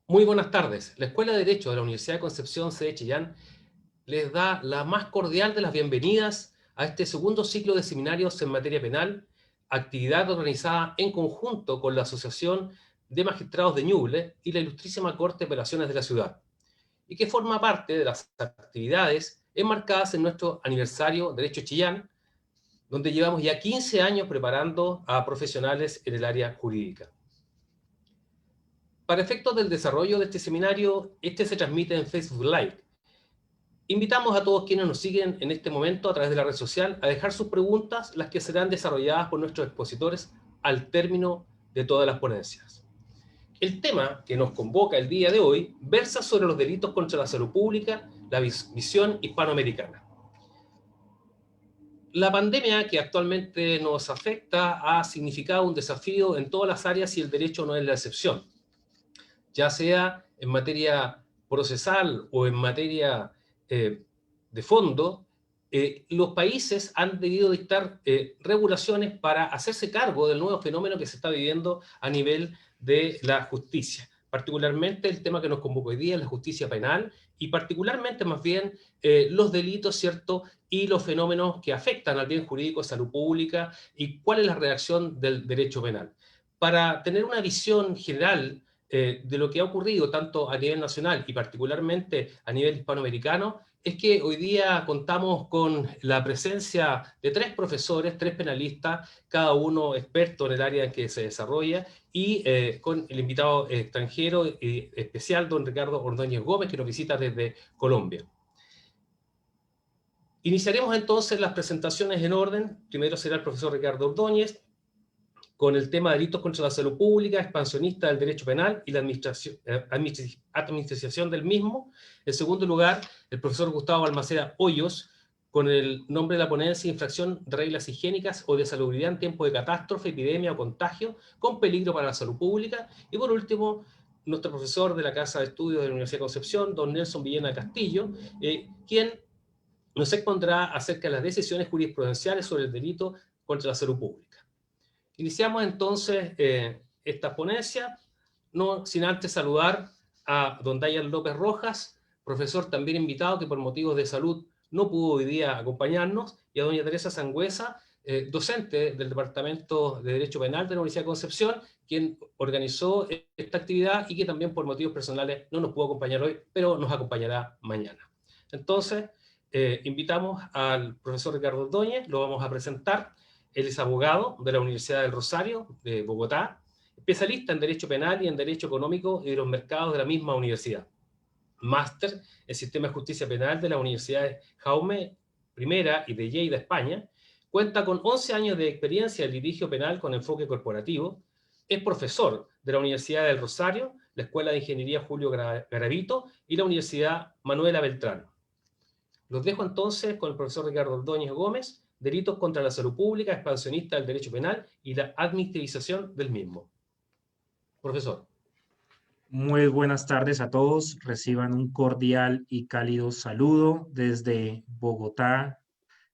Muy buenas tardes. La Escuela de Derecho de la Universidad de Concepción, sede Chillán, les da la más cordial de las bienvenidas a este segundo ciclo de seminarios en materia penal, actividad organizada en conjunto con la Asociación de Magistrados de Ñuble y la Ilustrísima Corte de Apelaciones de la ciudad, y que forma parte de las actividades enmarcadas en nuestro aniversario Derecho Chillán, donde llevamos ya 15 años preparando a profesionales en el área jurídica. Para efectos del desarrollo de este seminario, este se transmite en Facebook Live. Invitamos a todos quienes nos siguen en este momento a través de la red social a dejar sus preguntas, las que serán desarrolladas por nuestros expositores al término de todas las ponencias. El tema que nos convoca el día de hoy versa sobre los delitos contra la salud pública, la visión hispanoamericana. La pandemia que actualmente nos afecta ha significado un desafío en todas las áreas y el derecho no es la excepción, ya sea en materia procesal o en materia de fondo. Los países han debido dictar regulaciones para hacerse cargo del nuevo fenómeno que se está viviendo a nivel de la justicia. Particularmente el tema que nos convoca hoy día es la justicia penal y particularmente más bien los delitos, ¿cierto? Y los fenómenos que afectan al bien jurídico de salud pública y cuál es la reacción del derecho penal. Para tener una visión general de lo que ha ocurrido tanto a nivel nacional y particularmente a nivel hispanoamericano, es que hoy día contamos con la presencia de tres profesores, tres penalistas, cada uno experto en el área en que se desarrolla, y con el invitado extranjero especial, don Ricardo Ordóñez Gómez, que nos visita desde Colombia. Iniciaremos entonces las presentaciones en orden. Primero será el profesor Ricardo Ordóñez, con el tema de delitos contra la salud pública, expansionista del derecho penal y la administración del mismo. En segundo lugar, el profesor Gustavo Balmaceda Hoyos, con el nombre de la ponencia, infracción de reglas higiénicas o de salubridad en tiempo de catástrofe, epidemia o contagio, con peligro para la salud pública. Y por último, nuestro profesor de la Casa de Estudios de la Universidad de Concepción, don Nelson Villena Castillo, quien nos expondrá acerca de las decisiones jurisprudenciales sobre el delito contra la salud pública. Iniciamos entonces esta ponencia, no sin antes saludar a don Dayan López Rojas, profesor también invitado que por motivos de salud no pudo hoy día acompañarnos, y a doña Teresa Sangüesa, docente del Departamento de Derecho Penal de la Universidad de Concepción, quien organizó esta actividad y que también por motivos personales no nos pudo acompañar hoy, pero nos acompañará mañana. Entonces, invitamos al profesor Ricardo Ordóñez, lo vamos a presentar. Él es abogado de la Universidad del Rosario, de Bogotá, especialista en Derecho Penal y en Derecho Económico y de los mercados de la misma universidad. Máster en Sistema de Justicia Penal de la Universidad de Jaume I y de Lleida, España. Cuenta con 11 años de experiencia en litigio penal con enfoque corporativo. Es profesor de la Universidad del Rosario, la Escuela de Ingeniería Julio Garavito y la Universidad Manuela Beltrán. Los dejo entonces con el profesor Ricardo Ordóñez Gómez, delitos contra la salud pública, expansionista del derecho penal y la administración del mismo. Profesor. Muy buenas tardes a todos. Reciban un cordial y cálido saludo desde Bogotá.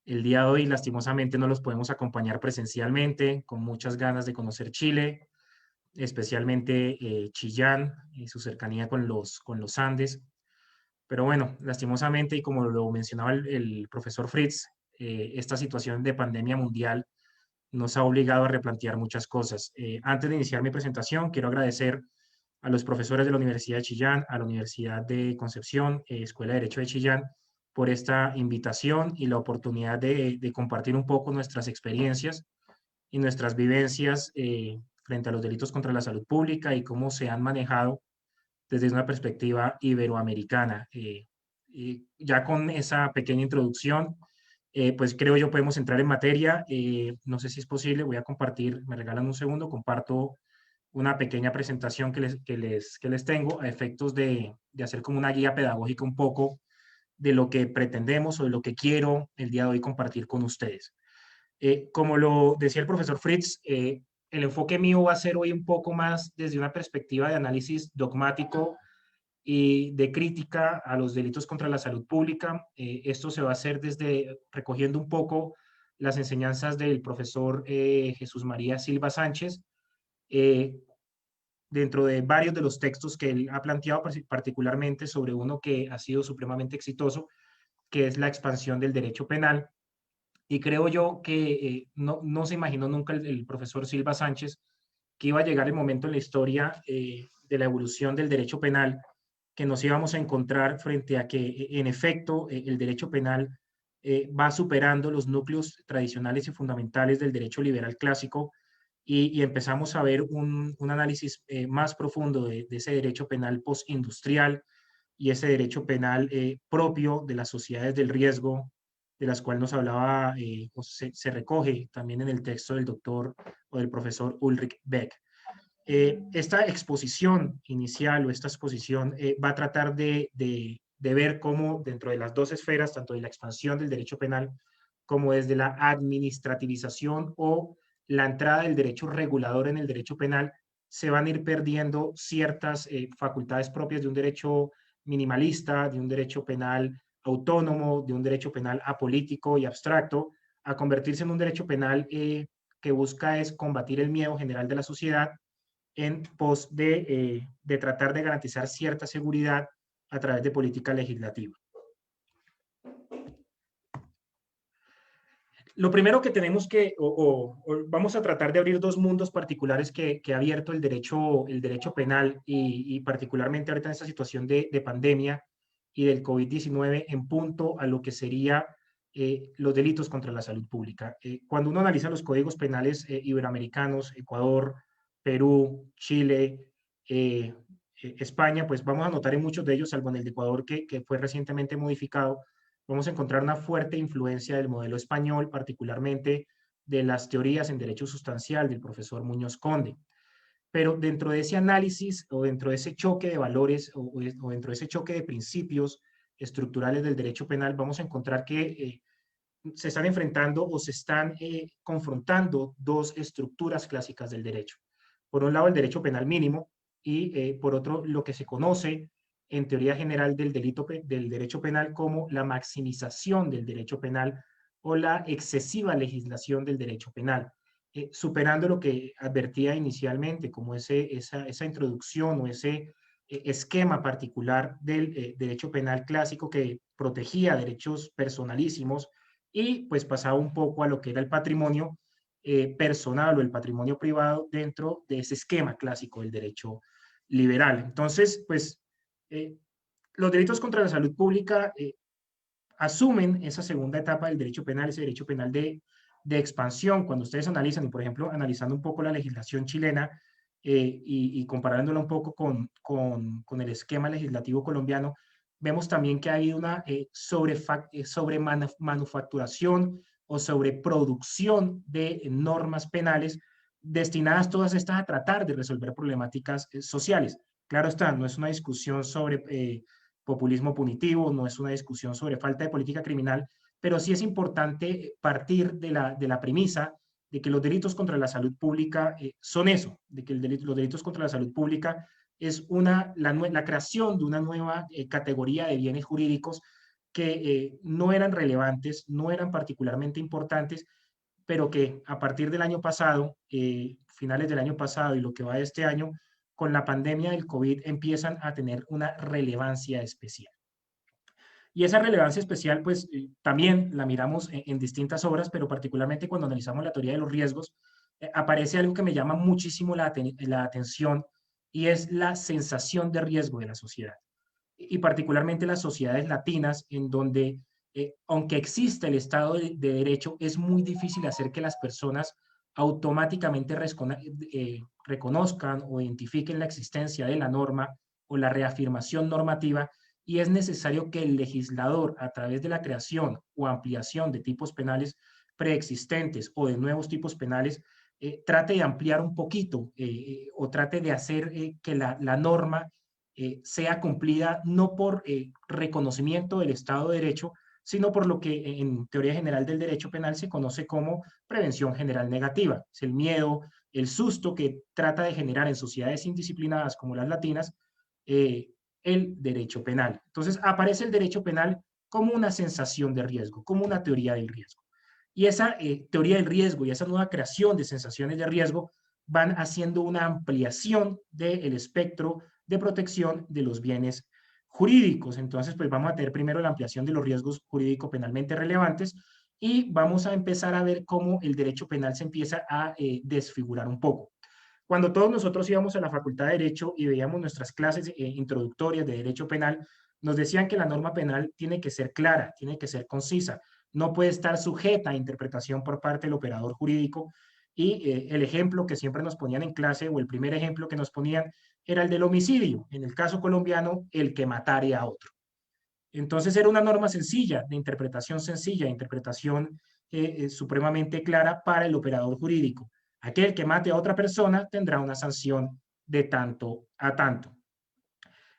El día de hoy, lastimosamente, no los podemos acompañar presencialmente, con muchas ganas de conocer Chile, especialmente Chillán y su cercanía con los Andes. Pero bueno, lastimosamente, y como lo mencionaba el profesor Fritz, esta situación de pandemia mundial nos ha obligado a replantear muchas cosas. Antes de iniciar mi presentación, quiero agradecer a los profesores de la Universidad de Chillán, a la Universidad de Concepción, Escuela de Derecho de Chillán, por esta invitación y la oportunidad de compartir un poco nuestras experiencias y nuestras vivencias frente a los delitos contra la salud pública y cómo se han manejado desde una perspectiva iberoamericana. Y ya con esa pequeña introducción, pues creo yo podemos entrar en materia. No sé si es posible, voy a compartir, me regalan un segundo, comparto una pequeña presentación que les tengo a efectos de hacer como una guía pedagógica un poco de lo que pretendemos o de lo que quiero el día de hoy compartir con ustedes. Como lo decía el profesor Fritz, el enfoque mío va a ser hoy un poco más desde una perspectiva de análisis dogmático y de crítica a los delitos contra la salud pública. Esto se va a hacer desde recogiendo un poco las enseñanzas del profesor Jesús María Silva Sánchez, eh, dentro de varios de los textos que él ha planteado, particularmente sobre uno que ha sido supremamente exitoso, que es la expansión del derecho penal. Y creo yo que no se imaginó nunca el profesor Silva Sánchez que iba a llegar el momento en la historia de la evolución del derecho penal, que nos íbamos a encontrar frente a que, en efecto, el derecho penal va superando los núcleos tradicionales y fundamentales del derecho liberal clásico y empezamos a ver un análisis más profundo de ese derecho penal postindustrial y ese derecho penal propio de las sociedades del riesgo, de las cuales nos hablaba, o se recoge también en el texto del doctor o del profesor Ulrich Beck. Esta exposición inicial o esta exposición va a tratar de ver cómo dentro de las dos esferas, tanto de la expansión del derecho penal como desde la administrativización o la entrada del derecho regulador en el derecho penal, se van a ir perdiendo ciertas facultades propias de un derecho minimalista, de un derecho penal autónomo, de un derecho penal apolítico y abstracto, a convertirse en un derecho penal que busca es combatir el miedo general de la sociedad en pos de tratar de garantizar cierta seguridad a través de política legislativa. Lo primero que tenemos que, o vamos a tratar de abrir dos mundos particulares que ha abierto el derecho penal y particularmente ahorita en esta situación de pandemia y del COVID-19 en punto a lo que sería los delitos contra la salud pública. Cuando uno analiza los códigos penales iberoamericanos, Ecuador, Perú, Chile, España, pues vamos a notar en muchos de ellos, salvo en el de Ecuador que fue recientemente modificado, vamos a encontrar una fuerte influencia del modelo español, particularmente de las teorías en derecho sustancial del profesor Muñoz Conde. Pero dentro de ese análisis o dentro de ese choque de valores o dentro de ese choque de principios estructurales del derecho penal, vamos a encontrar que se están enfrentando o se están confrontando dos estructuras clásicas del derecho. Por un lado, el derecho penal mínimo y por otro, lo que se conoce en teoría general del derecho penal como la maximización del derecho penal o la excesiva legislación del derecho penal, superando lo que advertía inicialmente como esa introducción o ese esquema particular del derecho penal clásico que protegía derechos personalísimos y pues pasaba un poco a lo que era el patrimonio personal o el patrimonio privado dentro de ese esquema clásico del derecho liberal. Entonces, pues los delitos contra la salud pública asumen esa segunda etapa del derecho penal, ese derecho penal de expansión. Cuando ustedes analizan, y por ejemplo, analizando un poco la legislación chilena y comparándola un poco con el esquema legislativo colombiano, vemos también que hay una sobre manufacturación o sobreproducción de normas penales destinadas todas estas a tratar de resolver problemáticas sociales. Claro está, no es una discusión sobre populismo punitivo, no es una discusión sobre falta de política criminal, pero sí es importante partir de la premisa de que los delitos contra la salud pública son eso, de que los delitos contra la salud pública es la creación de una nueva categoría de bienes jurídicos que no eran relevantes, no eran particularmente importantes, pero que a partir del año pasado, finales del año pasado y lo que va de este año, con la pandemia del COVID empiezan a tener una relevancia especial. Y esa relevancia especial, pues también la miramos en distintas obras, pero particularmente cuando analizamos la teoría de los riesgos, aparece algo que me llama muchísimo la atención y es la sensación de riesgo de la sociedad. Y particularmente las sociedades latinas, en donde, aunque existe el Estado de Derecho, es muy difícil hacer que las personas automáticamente reconozcan o identifiquen la existencia de la norma o la reafirmación normativa, y es necesario que el legislador, a través de la creación o ampliación de tipos penales preexistentes o de nuevos tipos penales, trate de ampliar un poquito o trate de hacer que la norma sea cumplida no por reconocimiento del Estado de Derecho, sino por lo que en teoría general del derecho penal se conoce como prevención general negativa. Es el miedo, el susto que trata de generar en sociedades indisciplinadas como las latinas el derecho penal. Entonces aparece el derecho penal como una sensación de riesgo, como una teoría del riesgo. Y esa teoría del riesgo y esa nueva creación de sensaciones de riesgo van haciendo una ampliación del espectro de protección de los bienes jurídicos. Entonces, pues vamos a tener primero la ampliación de los riesgos jurídico-penalmente relevantes y vamos a empezar a ver cómo el derecho penal se empieza a desfigurar un poco. Cuando todos nosotros íbamos a la Facultad de Derecho y veíamos nuestras clases introductorias de Derecho Penal, nos decían que la norma penal tiene que ser clara, tiene que ser concisa, no puede estar sujeta a interpretación por parte del operador jurídico. Y el ejemplo que siempre nos ponían en clase, o el primer ejemplo que nos ponían, era el del homicidio. En el caso colombiano, el que matare a otro. Entonces era una norma sencilla, de interpretación supremamente clara para el operador jurídico. Aquel que mate a otra persona tendrá una sanción de tanto a tanto.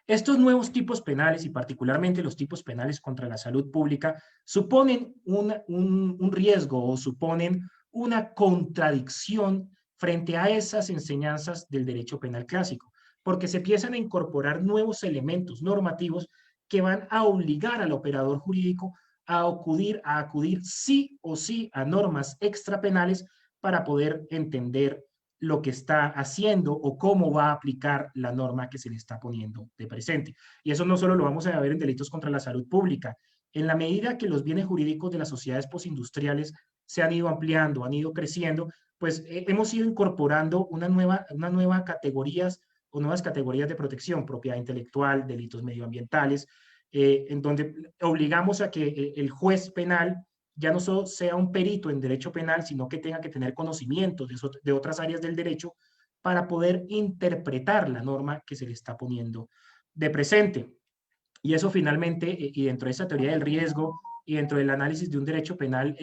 Estos nuevos tipos penales, y particularmente los tipos penales contra la salud pública, suponen un riesgo o suponen una contradicción frente a esas enseñanzas del derecho penal clásico, porque se empiezan a incorporar nuevos elementos normativos que van a obligar al operador jurídico a acudir sí o sí a normas extrapenales para poder entender lo que está haciendo o cómo va a aplicar la norma que se le está poniendo de presente. Y eso no solo lo vamos a ver en delitos contra la salud pública. En la medida que los bienes jurídicos de las sociedades postindustriales se han ido ampliando, han ido creciendo, pues hemos ido incorporando una nueva categorías o nuevas categorías de protección, propiedad intelectual, delitos medioambientales, en donde obligamos a que el juez penal ya no solo sea un perito en derecho penal, sino que tenga que tener conocimientos de otras áreas del derecho para poder interpretar la norma que se le está poniendo de presente. Y eso finalmente, y dentro de esa teoría del riesgo y dentro del análisis de un derecho penal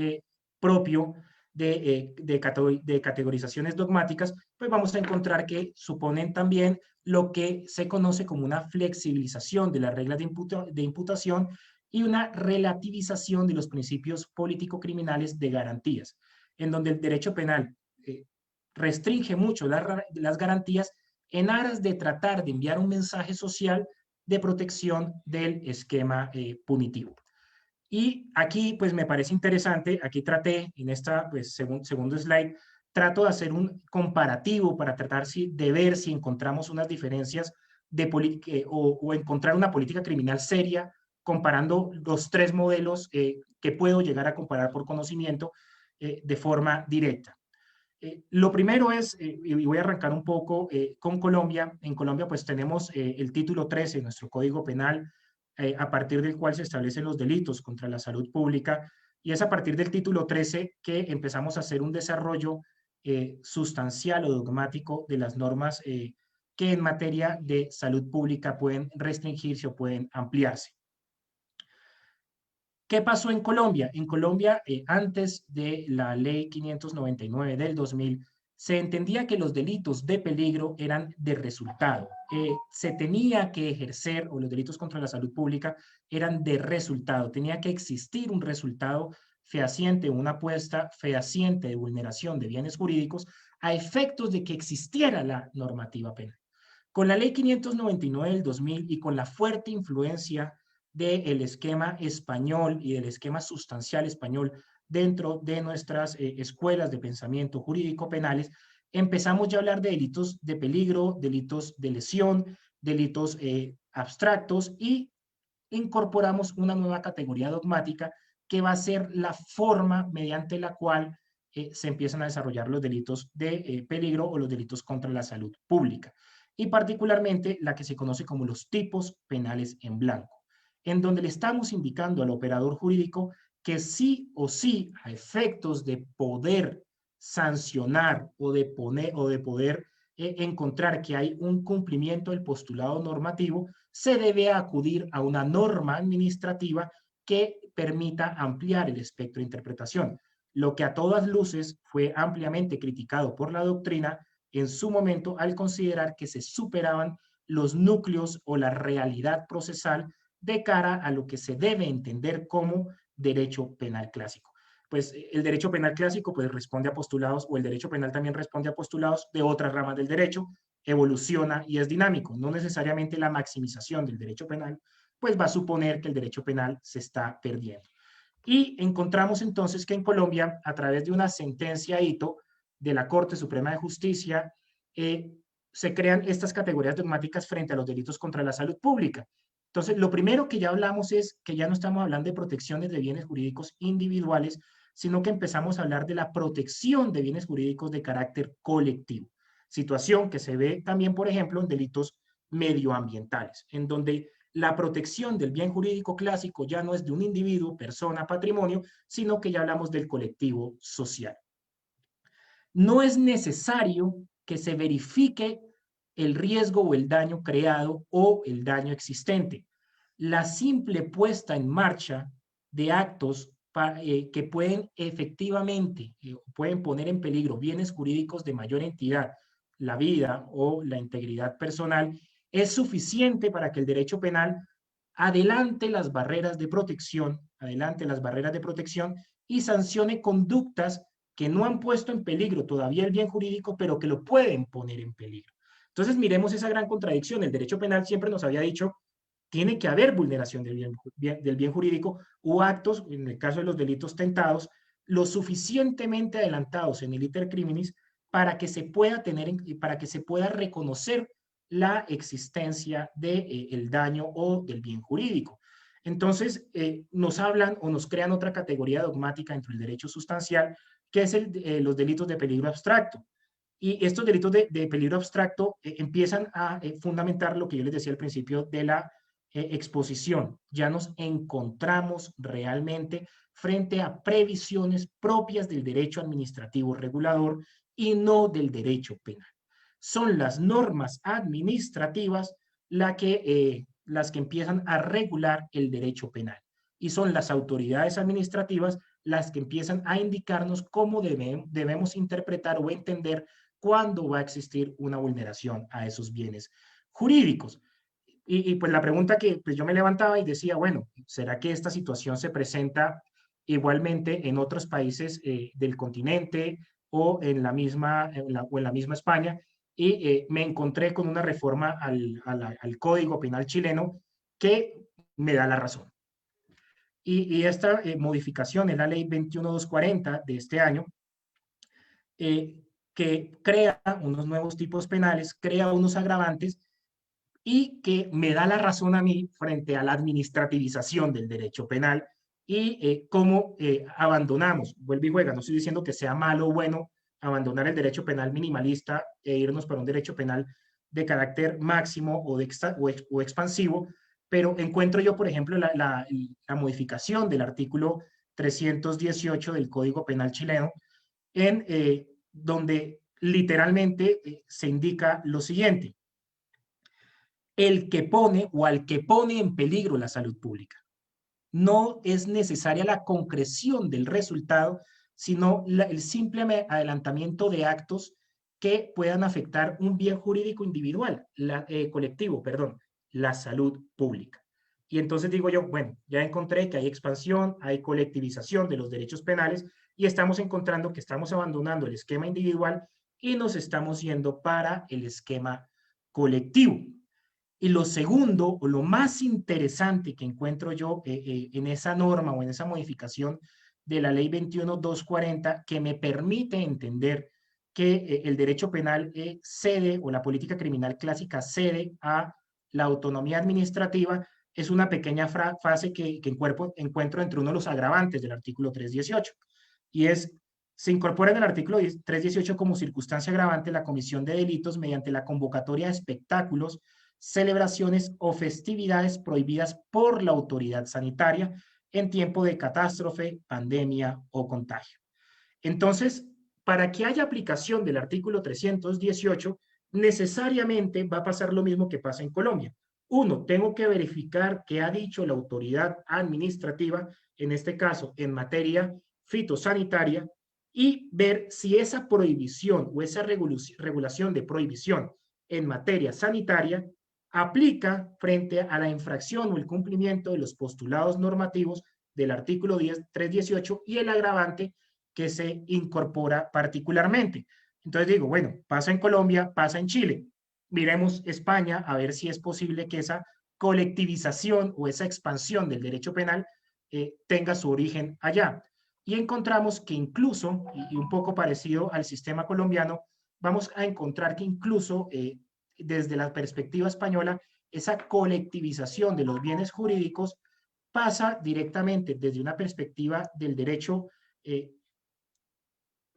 propio de categorizaciones dogmáticas, pues vamos a encontrar que suponen también lo que se conoce como una flexibilización de las reglas de imputación y una relativización de los principios político-criminales de garantías, en donde el derecho penal restringe mucho las garantías en aras de tratar de enviar un mensaje social de protección del esquema punitivo. Y aquí, pues me parece interesante, aquí traté en esta, pues segundo slide, trato de hacer un comparativo para tratar de ver si encontramos unas diferencias o encontrar una política criminal seria comparando los tres modelos que puedo llegar a comparar por conocimiento de forma directa. Lo primero es, y voy a arrancar un poco con Colombia. En Colombia pues tenemos el título 13 de nuestro Código Penal, a partir del cual se establecen los delitos contra la salud pública, y es a partir del título 13 que empezamos a hacer un desarrollo sustancial o dogmático de las normas que en materia de salud pública pueden restringirse o pueden ampliarse. ¿Qué pasó en Colombia? En Colombia, antes de la ley 599 del 2000, se entendía que los delitos de peligro eran de resultado. Se tenía que ejercer, o los delitos contra la salud pública eran de resultado. Tenía que existir un resultado fehaciente, una apuesta fehaciente de vulneración de bienes jurídicos a efectos de que existiera la normativa penal. Con la ley 599 del 2000 y con la fuerte influencia del esquema español y del esquema sustancial español dentro de nuestras escuelas de pensamiento jurídico penales, empezamos ya a hablar de delitos de peligro, delitos de lesión, delitos abstractos, y incorporamos una nueva categoría dogmática que va a ser la forma mediante la cual se empiezan a desarrollar los delitos de peligro o los delitos contra la salud pública, y particularmente la que se conoce como los tipos penales en blanco, en donde le estamos indicando al operador jurídico que sí o sí, a efectos de poder sancionar o de poder encontrar que hay un cumplimiento del postulado normativo, se debe acudir a una norma administrativa que permita ampliar el espectro de interpretación, lo que a todas luces fue ampliamente criticado por la doctrina en su momento al considerar que se superaban los núcleos o la realidad procesal de cara a lo que se debe entender como derecho penal clásico. Pues el derecho penal clásico pues responde a postulados, o el derecho penal también responde a postulados de otras ramas del derecho, evoluciona y es dinámico. No necesariamente la maximización del derecho penal pues va a suponer que el derecho penal se está perdiendo. Y encontramos entonces que en Colombia, a través de una sentencia hito de la Corte Suprema de Justicia se crean estas categorías dogmáticas frente a los delitos contra la salud pública. Entonces, lo primero que ya hablamos es que ya no estamos hablando de protecciones de bienes jurídicos individuales, sino que empezamos a hablar de la protección de bienes jurídicos de carácter colectivo. Situación que se ve también, por ejemplo, en delitos medioambientales, en donde la protección del bien jurídico clásico ya no es de un individuo, persona, patrimonio, sino que ya hablamos del colectivo social. No es necesario que se verifique el riesgo o el daño creado o el daño existente. La simple puesta en marcha de actos que pueden efectivamente, pueden poner en peligro bienes jurídicos de mayor entidad, la vida o la integridad personal, es suficiente para que el derecho penal adelante las barreras de protección, y sancione conductas que no han puesto en peligro todavía el bien jurídico, pero que lo pueden poner en peligro. Entonces, miremos esa gran contradicción. El derecho penal siempre nos había dicho, tiene que haber vulneración del bien jurídico o actos, en el caso de los delitos tentados, lo suficientemente adelantados en el iter criminis para que se pueda para que se pueda reconocer la existencia del daño o del bien jurídico. Entonces, nos hablan o nos crean otra categoría dogmática dentro del derecho sustancial, que es los delitos de peligro abstracto. Y estos delitos de peligro abstracto empiezan a fundamentar lo que yo les decía al principio de la exposición. Ya nos encontramos realmente frente a previsiones propias del derecho administrativo regulador y no del derecho penal. Son las normas administrativas las que empiezan a regular el derecho penal y son las autoridades administrativas las que empiezan a indicarnos cómo debemos interpretar o entender cuándo va a existir una vulneración a esos bienes jurídicos. Y pues la pregunta que pues yo me levantaba y decía, bueno, ¿será que esta situación se presenta igualmente en otros países del continente o en la misma España? Y me encontré con una reforma al Código Penal chileno que me da la razón. Y esta modificación en la ley 21240 de este año, que crea unos nuevos tipos penales, crea unos agravantes y que me da la razón a mí frente a la administrativización del derecho penal y cómo abandonamos, vuelve y juega, no estoy diciendo que sea malo o bueno abandonar el derecho penal minimalista e irnos para un derecho penal de carácter máximo o expansivo, pero encuentro yo, por ejemplo, la modificación del artículo 318 del Código Penal chileno, en donde literalmente se indica lo siguiente: el que pone o al que pone en peligro la salud pública. No es necesaria la concreción del resultado, sino el simple adelantamiento de actos que puedan afectar un bien jurídico individual, colectivo, perdón, la salud pública. Y entonces digo yo, bueno, ya encontré que hay expansión, hay colectivización de los derechos penales y estamos encontrando que estamos abandonando el esquema individual y nos estamos yendo para el esquema colectivo. Y lo segundo, o lo más interesante que encuentro yo en esa norma o en esa modificación de la ley 21240, que me permite entender que el derecho penal cede, o la política criminal clásica cede a la autonomía administrativa, es una pequeña frase que encuentro entre uno de los agravantes del artículo 318. Y es: se incorpora en el artículo 318 como circunstancia agravante la comisión de delitos mediante la convocatoria de espectáculos, celebraciones o festividades prohibidas por la autoridad sanitaria en tiempo de catástrofe, pandemia o contagio. Entonces, para que haya aplicación del artículo 318, necesariamente va a pasar lo mismo que pasa en Colombia. Uno, tengo que verificar qué ha dicho la autoridad administrativa, en este caso en materia fitosanitaria, y ver si esa prohibición o esa regulación de prohibición en materia sanitaria aplica frente a la infracción o el cumplimiento de los postulados normativos del artículo 318 y el agravante que se incorpora particularmente. Entonces digo, bueno, pasa en Colombia, pasa en Chile. Miremos España a ver si es posible que esa colectivización o esa expansión del derecho penal tenga su origen allá. Y encontramos que incluso, y un poco parecido al sistema colombiano, vamos a encontrar que incluso desde la perspectiva española, esa colectivización de los bienes jurídicos pasa directamente desde una perspectiva del derecho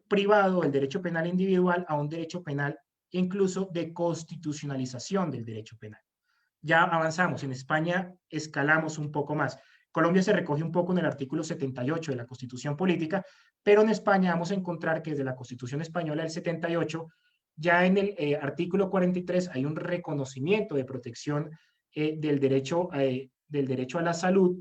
privado, el derecho penal individual, a un derecho penal incluso de constitucionalización del derecho penal. Ya avanzamos, en España escalamos un poco más. Colombia se recoge un poco en el artículo 78 de la Constitución Política, pero en España vamos a encontrar que desde la Constitución Española del 78, ya en el artículo 43 hay un reconocimiento de protección del derecho a la salud,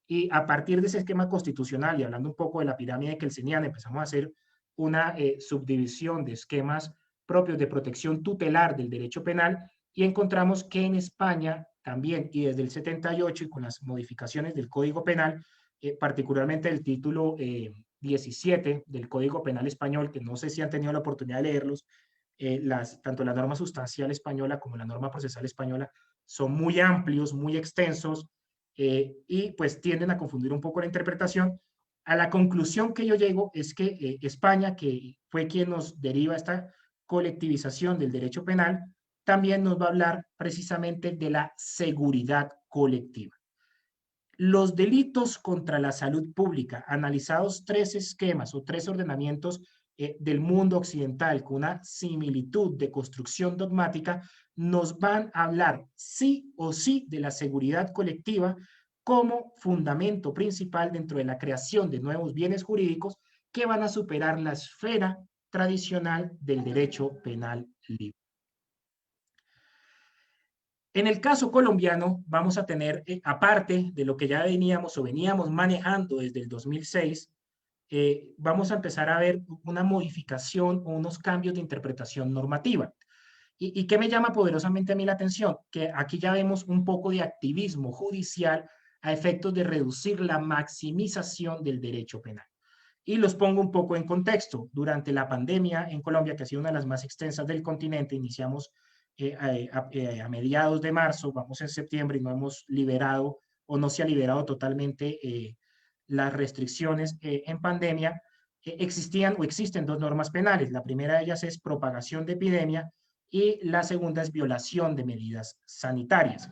y a partir de ese esquema constitucional, y hablando un poco de la pirámide kelseniana, empezamos a hacer una subdivisión de esquemas propios de protección tutelar del derecho penal, y encontramos que en España también, y desde el 78 y con las modificaciones del Código Penal, particularmente el título 17 del Código Penal español, que no sé si han tenido la oportunidad de leerlos, tanto la norma sustancial española como la norma procesal española son muy amplios, muy extensos, y pues tienden a confundir un poco la interpretación. A la conclusión que yo llego es que España, que fue quien nos deriva esta colectivización del derecho penal, también nos va a hablar precisamente de la seguridad colectiva. Los delitos contra la salud pública, analizados tres esquemas o tres ordenamientos del mundo occidental con una similitud de construcción dogmática, nos van a hablar sí o sí de la seguridad colectiva como fundamento principal dentro de la creación de nuevos bienes jurídicos que van a superar la esfera tradicional del derecho penal libre. En el caso colombiano, vamos a tener, aparte de lo que ya veníamos o veníamos manejando desde el 2006, vamos a empezar a ver una modificación o unos cambios de interpretación normativa. ¿Y qué me llama poderosamente a mí la atención? Que aquí ya vemos un poco de activismo judicial a efectos de reducir la maximización del derecho penal. Y los pongo un poco en contexto. Durante la pandemia en Colombia, que ha sido una de las más extensas del continente, iniciamos a mediados de marzo, vamos en septiembre y no hemos liberado o no se ha liberado totalmente las restricciones en pandemia. Existían o existen dos normas penales. La primera de ellas es propagación de epidemia y la segunda es violación de medidas sanitarias.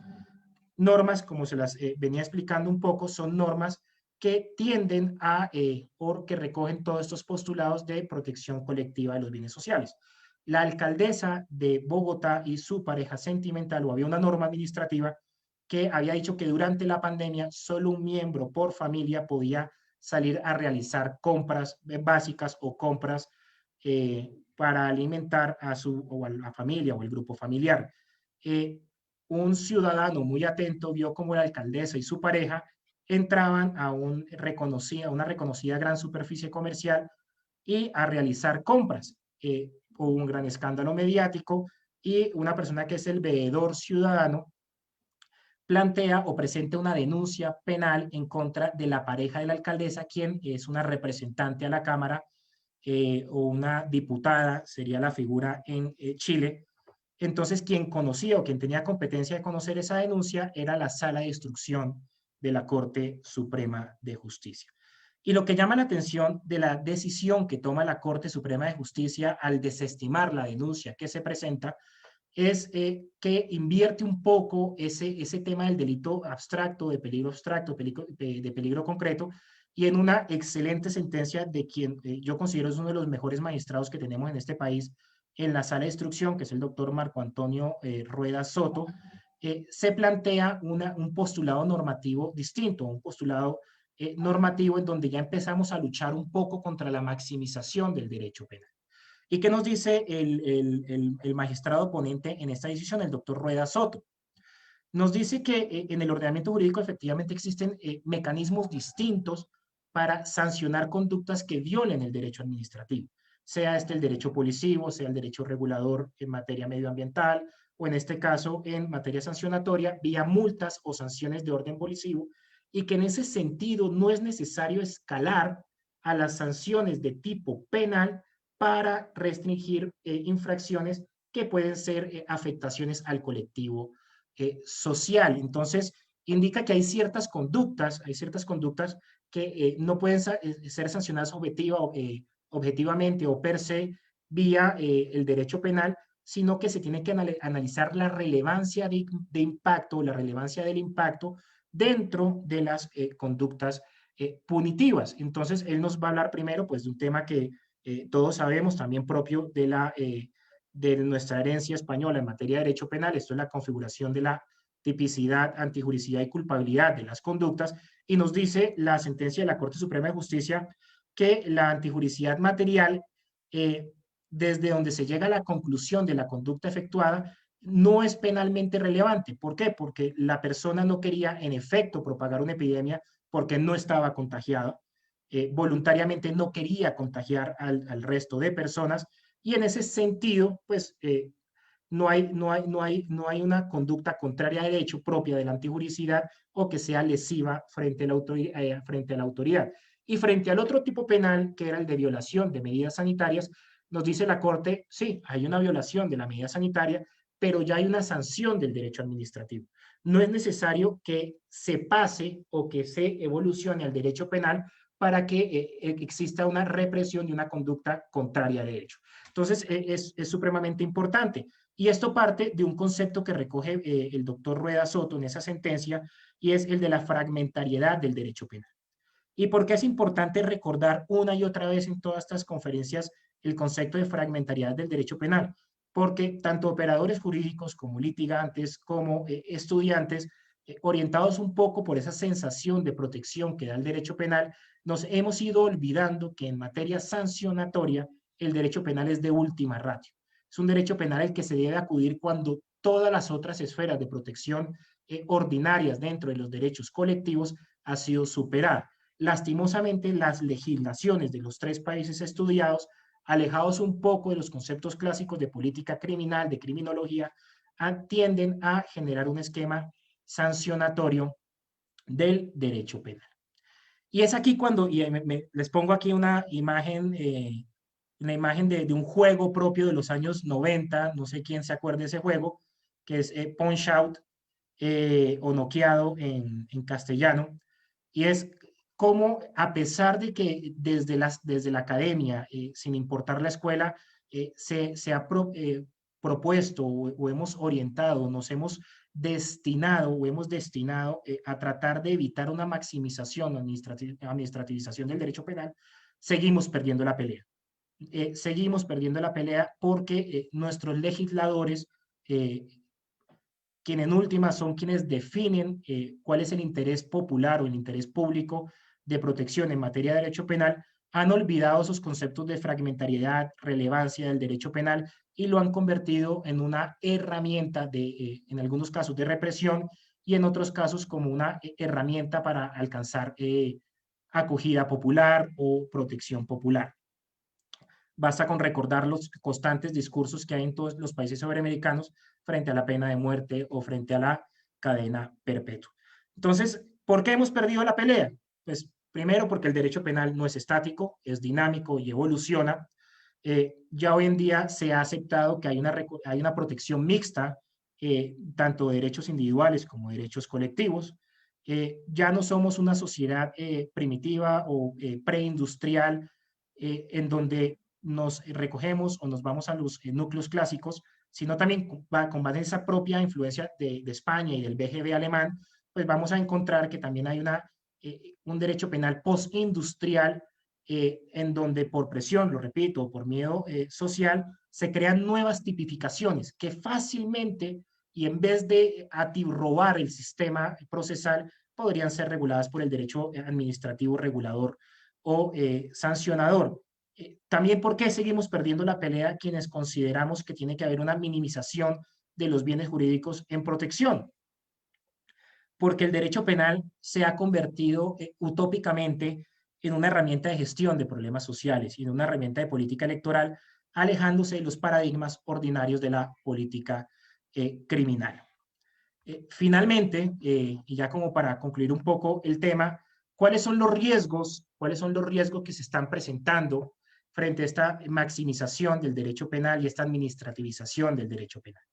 Normas, como se las venía explicando un poco, son normas que tienden a, o que recogen todos estos postulados de protección colectiva de los bienes sociales. La alcaldesa de Bogotá y su pareja sentimental, o había una norma administrativa que había dicho que durante la pandemia solo un miembro por familia podía salir a realizar compras básicas o compras para alimentar a su o a la familia o el grupo familiar. Un ciudadano muy atento vio cómo la alcaldesa y su pareja entraban a una reconocida gran superficie comercial y a realizar compras. Hubo un gran escándalo mediático y una persona que es el veedor ciudadano plantea o presenta una denuncia penal en contra de la pareja de la alcaldesa, quien es una representante a la Cámara o una diputada, sería la figura en Chile. Entonces, quien conocía o quien tenía competencia de conocer esa denuncia era la Sala de Instrucción de la Corte Suprema de Justicia. Y lo que llama la atención de la decisión que toma la Corte Suprema de Justicia al desestimar la denuncia que se presenta es que invierte un poco ese tema del delito abstracto, de peligro concreto, y en una excelente sentencia de quien yo considero es uno de los mejores magistrados que tenemos en este país en la sala de instrucción, que es el doctor Marco Antonio Rueda Soto, se plantea un postulado normativo distinto, un postulado normativo en donde ya empezamos a luchar un poco contra la maximización del derecho penal. ¿Y qué nos dice el magistrado ponente en esta decisión, el doctor Rueda Soto? Nos dice que en el ordenamiento jurídico efectivamente existen mecanismos distintos para sancionar conductas que violen el derecho administrativo, sea este el derecho policivo, sea el derecho regulador en materia medioambiental, o en este caso en materia sancionatoria, vía multas o sanciones de orden policivo, y que en ese sentido no es necesario escalar a las sanciones de tipo penal para restringir infracciones que pueden ser afectaciones al colectivo social. Entonces, indica que hay ciertas conductas que no pueden ser sancionadas objetivamente o per se vía el derecho penal, sino que se tiene que analizar la relevancia de impacto, la relevancia del impacto dentro de las conductas punitivas. Entonces, él nos va a hablar primero pues, de un tema que todos sabemos, también propio de nuestra herencia española en materia de derecho penal. Esto es la configuración de la tipicidad, antijuricidad y culpabilidad de las conductas, y nos dice la sentencia de la Corte Suprema de Justicia que la antijuricidad material, desde donde se llega a la conclusión de la conducta efectuada, no es penalmente relevante. ¿Por qué? Porque la persona no quería en efecto propagar una epidemia porque no estaba contagiada, voluntariamente no quería contagiar al resto de personas, y en ese sentido, pues no hay una conducta contraria a derecho propia de la antijuricidad o que sea lesiva frente a la autoridad. Y frente al otro tipo penal, que era el de violación de medidas sanitarias, nos dice la Corte, sí, hay una violación de la medida sanitaria, pero ya hay una sanción del derecho administrativo. No es necesario que se pase o que se evolucione al derecho penal para que exista una represión y una conducta contraria a derecho. Entonces, es supremamente importante. Y esto parte de un concepto que recoge el doctor Rueda Soto en esa sentencia, y es el de la fragmentariedad del derecho penal. ¿Y por qué es importante recordar una y otra vez en todas estas conferencias el concepto de fragmentariedad del derecho penal? Porque tanto operadores jurídicos como litigantes, como estudiantes, orientados un poco por esa sensación de protección que da el derecho penal, nos hemos ido olvidando que en materia sancionatoria el derecho penal es de última ratio. Es un derecho penal al que se debe acudir cuando todas las otras esferas de protección ordinarias dentro de los derechos colectivos ha sido superada. Lastimosamente, las legislaciones de los 3 países estudiados, alejados un poco de los conceptos clásicos de política criminal, de criminología, tienden a generar un esquema sancionatorio del derecho penal. Y es aquí cuando, les pongo aquí una imagen de un juego propio de los años 90, no sé quién se acuerda de ese juego, que es Punch Out, o Noqueado en castellano, y es como a pesar de que desde la academia, sin importar la escuela, se ha propuesto o hemos orientado, nos hemos destinado o hemos destinado a tratar de evitar una maximización o administrativización del derecho penal, seguimos perdiendo la pelea. Seguimos perdiendo la pelea porque nuestros legisladores, quienes en última son quienes definen cuál es el interés popular o el interés público de protección en materia de derecho penal, han olvidado esos conceptos de fragmentariedad, relevancia del derecho penal, y lo han convertido en una herramienta en algunos casos de represión, y en otros casos como una herramienta para alcanzar acogida popular o protección popular. Basta con recordar los constantes discursos que hay en todos los países iberoamericanos frente a la pena de muerte o frente a la cadena perpetua. Entonces, ¿por qué hemos perdido la pelea? Pues primero porque el derecho penal no es estático, es dinámico y evoluciona. Ya hoy en día se ha aceptado que hay una protección mixta, tanto de derechos individuales como de derechos colectivos. Ya no somos una sociedad primitiva o preindustrial, en donde nos recogemos o nos vamos a los núcleos clásicos, sino también con base en esa propia influencia de España y del BGB alemán, pues vamos a encontrar que también hay un derecho penal postindustrial, en donde por presión, lo repito, por miedo social, se crean nuevas tipificaciones que fácilmente, y en vez de robar el sistema procesal, podrían ser reguladas por el derecho administrativo regulador o sancionador. También, ¿por qué seguimos perdiendo la pelea quienes consideramos que tiene que haber una minimización de los bienes jurídicos en protección? Porque el derecho penal se ha convertido utópicamente en una herramienta de gestión de problemas sociales y en una herramienta de política electoral, alejándose de los paradigmas ordinarios de la política criminal. Finalmente, y ya como para concluir un poco el tema, ¿cuáles son los riesgos que se están presentando frente a esta maximización del derecho penal y esta administrativización del derecho penal?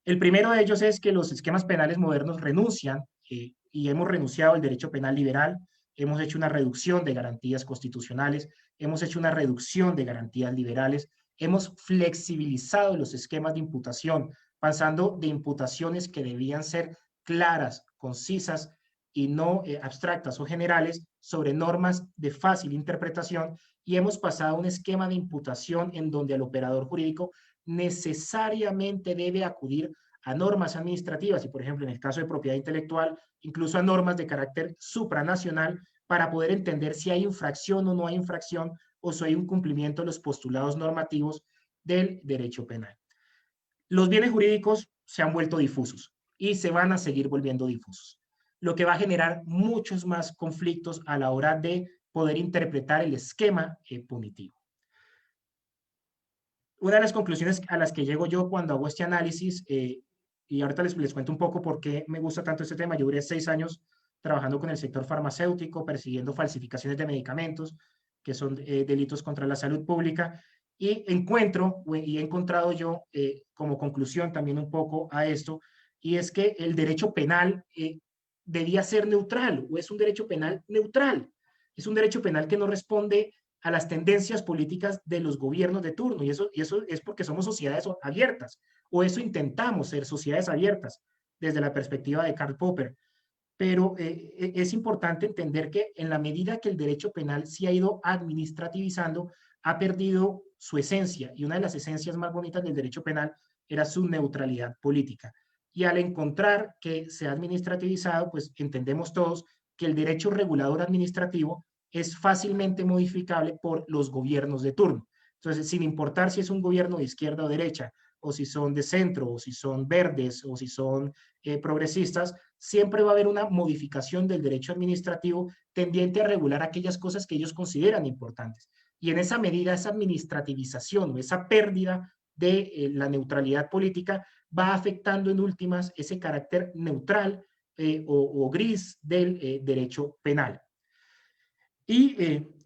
El primero de ellos es que los esquemas penales modernos renuncian, y hemos renunciado al derecho penal liberal, hemos hecho una reducción de garantías constitucionales, hemos hecho una reducción de garantías liberales, hemos flexibilizado los esquemas de imputación, pasando de imputaciones que debían ser claras, concisas y no abstractas o generales sobre normas de fácil interpretación, y hemos pasado a un esquema de imputación en donde el operador jurídico necesariamente debe acudir a normas administrativas y, por ejemplo, en el caso de propiedad intelectual, incluso a normas de carácter supranacional para poder entender si hay infracción o no hay infracción o si hay un cumplimiento de los postulados normativos del derecho penal. Los bienes jurídicos se han vuelto difusos y se van a seguir volviendo difusos, lo que va a generar muchos más conflictos a la hora de poder interpretar el esquema punitivo. Una de las conclusiones a las que llego yo cuando hago este análisis, y ahorita les cuento un poco por qué me gusta tanto este tema. Yo duré 6 años trabajando con el sector farmacéutico, persiguiendo falsificaciones de medicamentos, que son delitos contra la salud pública, y he encontrado yo como conclusión también un poco a esto, y es que el derecho penal debía ser neutral, o es un derecho penal neutral. Es un derecho penal que no responde a las tendencias políticas de los gobiernos de turno, y eso es porque somos sociedades abiertas, o eso intentamos ser, sociedades abiertas, desde la perspectiva de Karl Popper. Pero es importante entender que en la medida que el derecho penal se ha ido administrativizando, ha perdido su esencia, y una de las esencias más bonitas del derecho penal era su neutralidad política. Y al encontrar que se ha administrativizado, pues entendemos todos que el derecho regulador administrativo es fácilmente modificable por los gobiernos de turno. Entonces, sin importar si es un gobierno de izquierda o derecha, o si son de centro, o si son verdes, o si son progresistas, siempre va a haber una modificación del derecho administrativo tendiente a regular aquellas cosas que ellos consideran importantes. Y en esa medida, esa administrativización o esa pérdida de la neutralidad política va afectando en últimas ese carácter neutral o gris del derecho penal. Y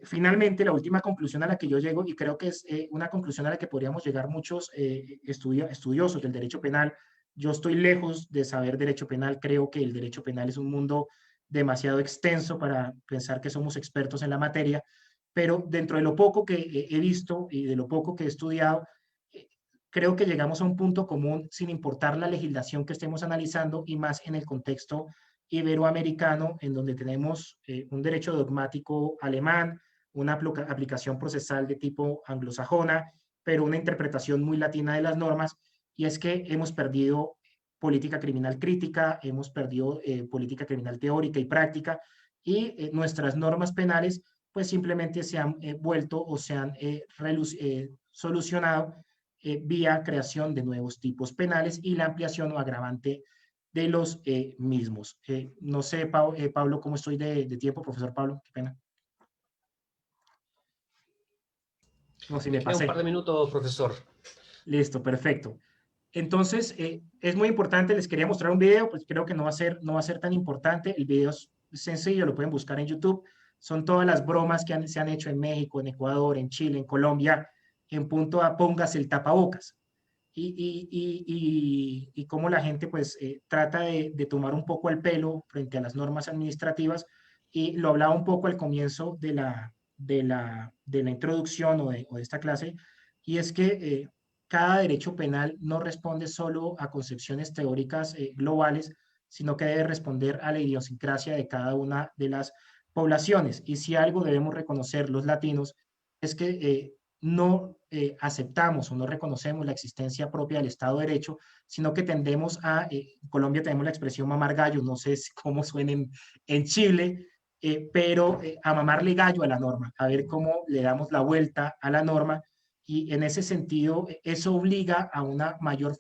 finalmente, la última conclusión a la que yo llego, y creo que es una conclusión a la que podríamos llegar muchos estudiosos del derecho penal. Yo estoy lejos de saber derecho penal, creo que el derecho penal es un mundo demasiado extenso para pensar que somos expertos en la materia, pero dentro de lo poco que he visto y de lo poco que he estudiado, creo que llegamos a un punto común sin importar la legislación que estemos analizando, y más en el contexto iberoamericano, en donde tenemos un derecho dogmático alemán, una aplicación procesal de tipo anglosajona, pero una interpretación muy latina de las normas, y es que hemos perdido política criminal crítica, hemos perdido política criminal teórica y práctica, y nuestras normas penales pues simplemente se han vuelto o se han solucionado vía creación de nuevos tipos penales y la ampliación o agravante de los mismos. No sé, Pablo, cómo estoy de tiempo, profesor Pablo, qué pena. No, si me Queda un par pasé. de minutos, profesor. Listo, perfecto. Entonces, es muy importante, les quería mostrar un video, pues creo que no va a ser tan importante. El video es sencillo, lo pueden buscar en YouTube. Son todas las bromas que se han hecho en México, en Ecuador, en Chile, en Colombia, en punto a póngase el tapabocas. Y cómo la gente pues trata de tomar un poco el pelo frente a las normas administrativas, y lo hablaba un poco al comienzo de la introducción o de esta clase, y es que cada derecho penal no responde solo a concepciones teóricas globales, sino que debe responder a la idiosincrasia de cada una de las poblaciones. Y si algo debemos reconocer los latinos es que no aceptamos o no reconocemos la existencia propia del Estado de Derecho, sino que tendemos en Colombia tenemos la expresión mamar gallo, no sé cómo suena en Chile, pero a mamarle gallo a la norma, a ver cómo le damos la vuelta a la norma, y en ese sentido eso obliga a un mayor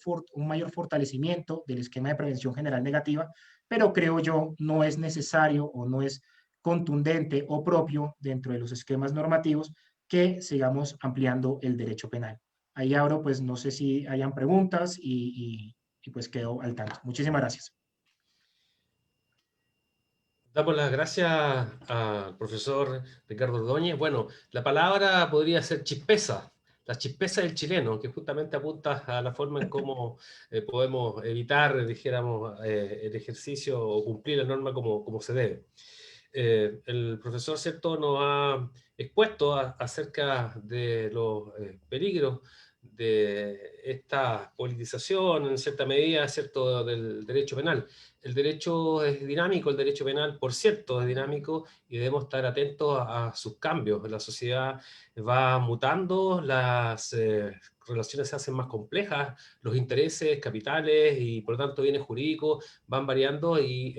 fortalecimiento del esquema de prevención general negativa, pero creo yo no es necesario o no es contundente o propio dentro de los esquemas normativos que sigamos ampliando el derecho penal. Ahí abro, pues no sé si hayan preguntas y pues quedo al tanto. Muchísimas gracias. Damos las gracias al profesor Ricardo Ordóñez. Bueno, la palabra podría ser chispeza, la chispeza del chileno, que justamente apunta a la forma en cómo podemos evitar, dijéramos, el ejercicio o cumplir la norma como se debe. el profesor, ¿cierto?, nos ha expuesto acerca de los peligros de esta politización, en cierta medida, ¿cierto?, del derecho penal. El derecho es dinámico, el derecho penal, por cierto, es dinámico y debemos estar atentos a sus cambios. La sociedad va mutando, las relaciones se hacen más complejas, los intereses, capitales y, por lo tanto, bienes jurídicos van variando y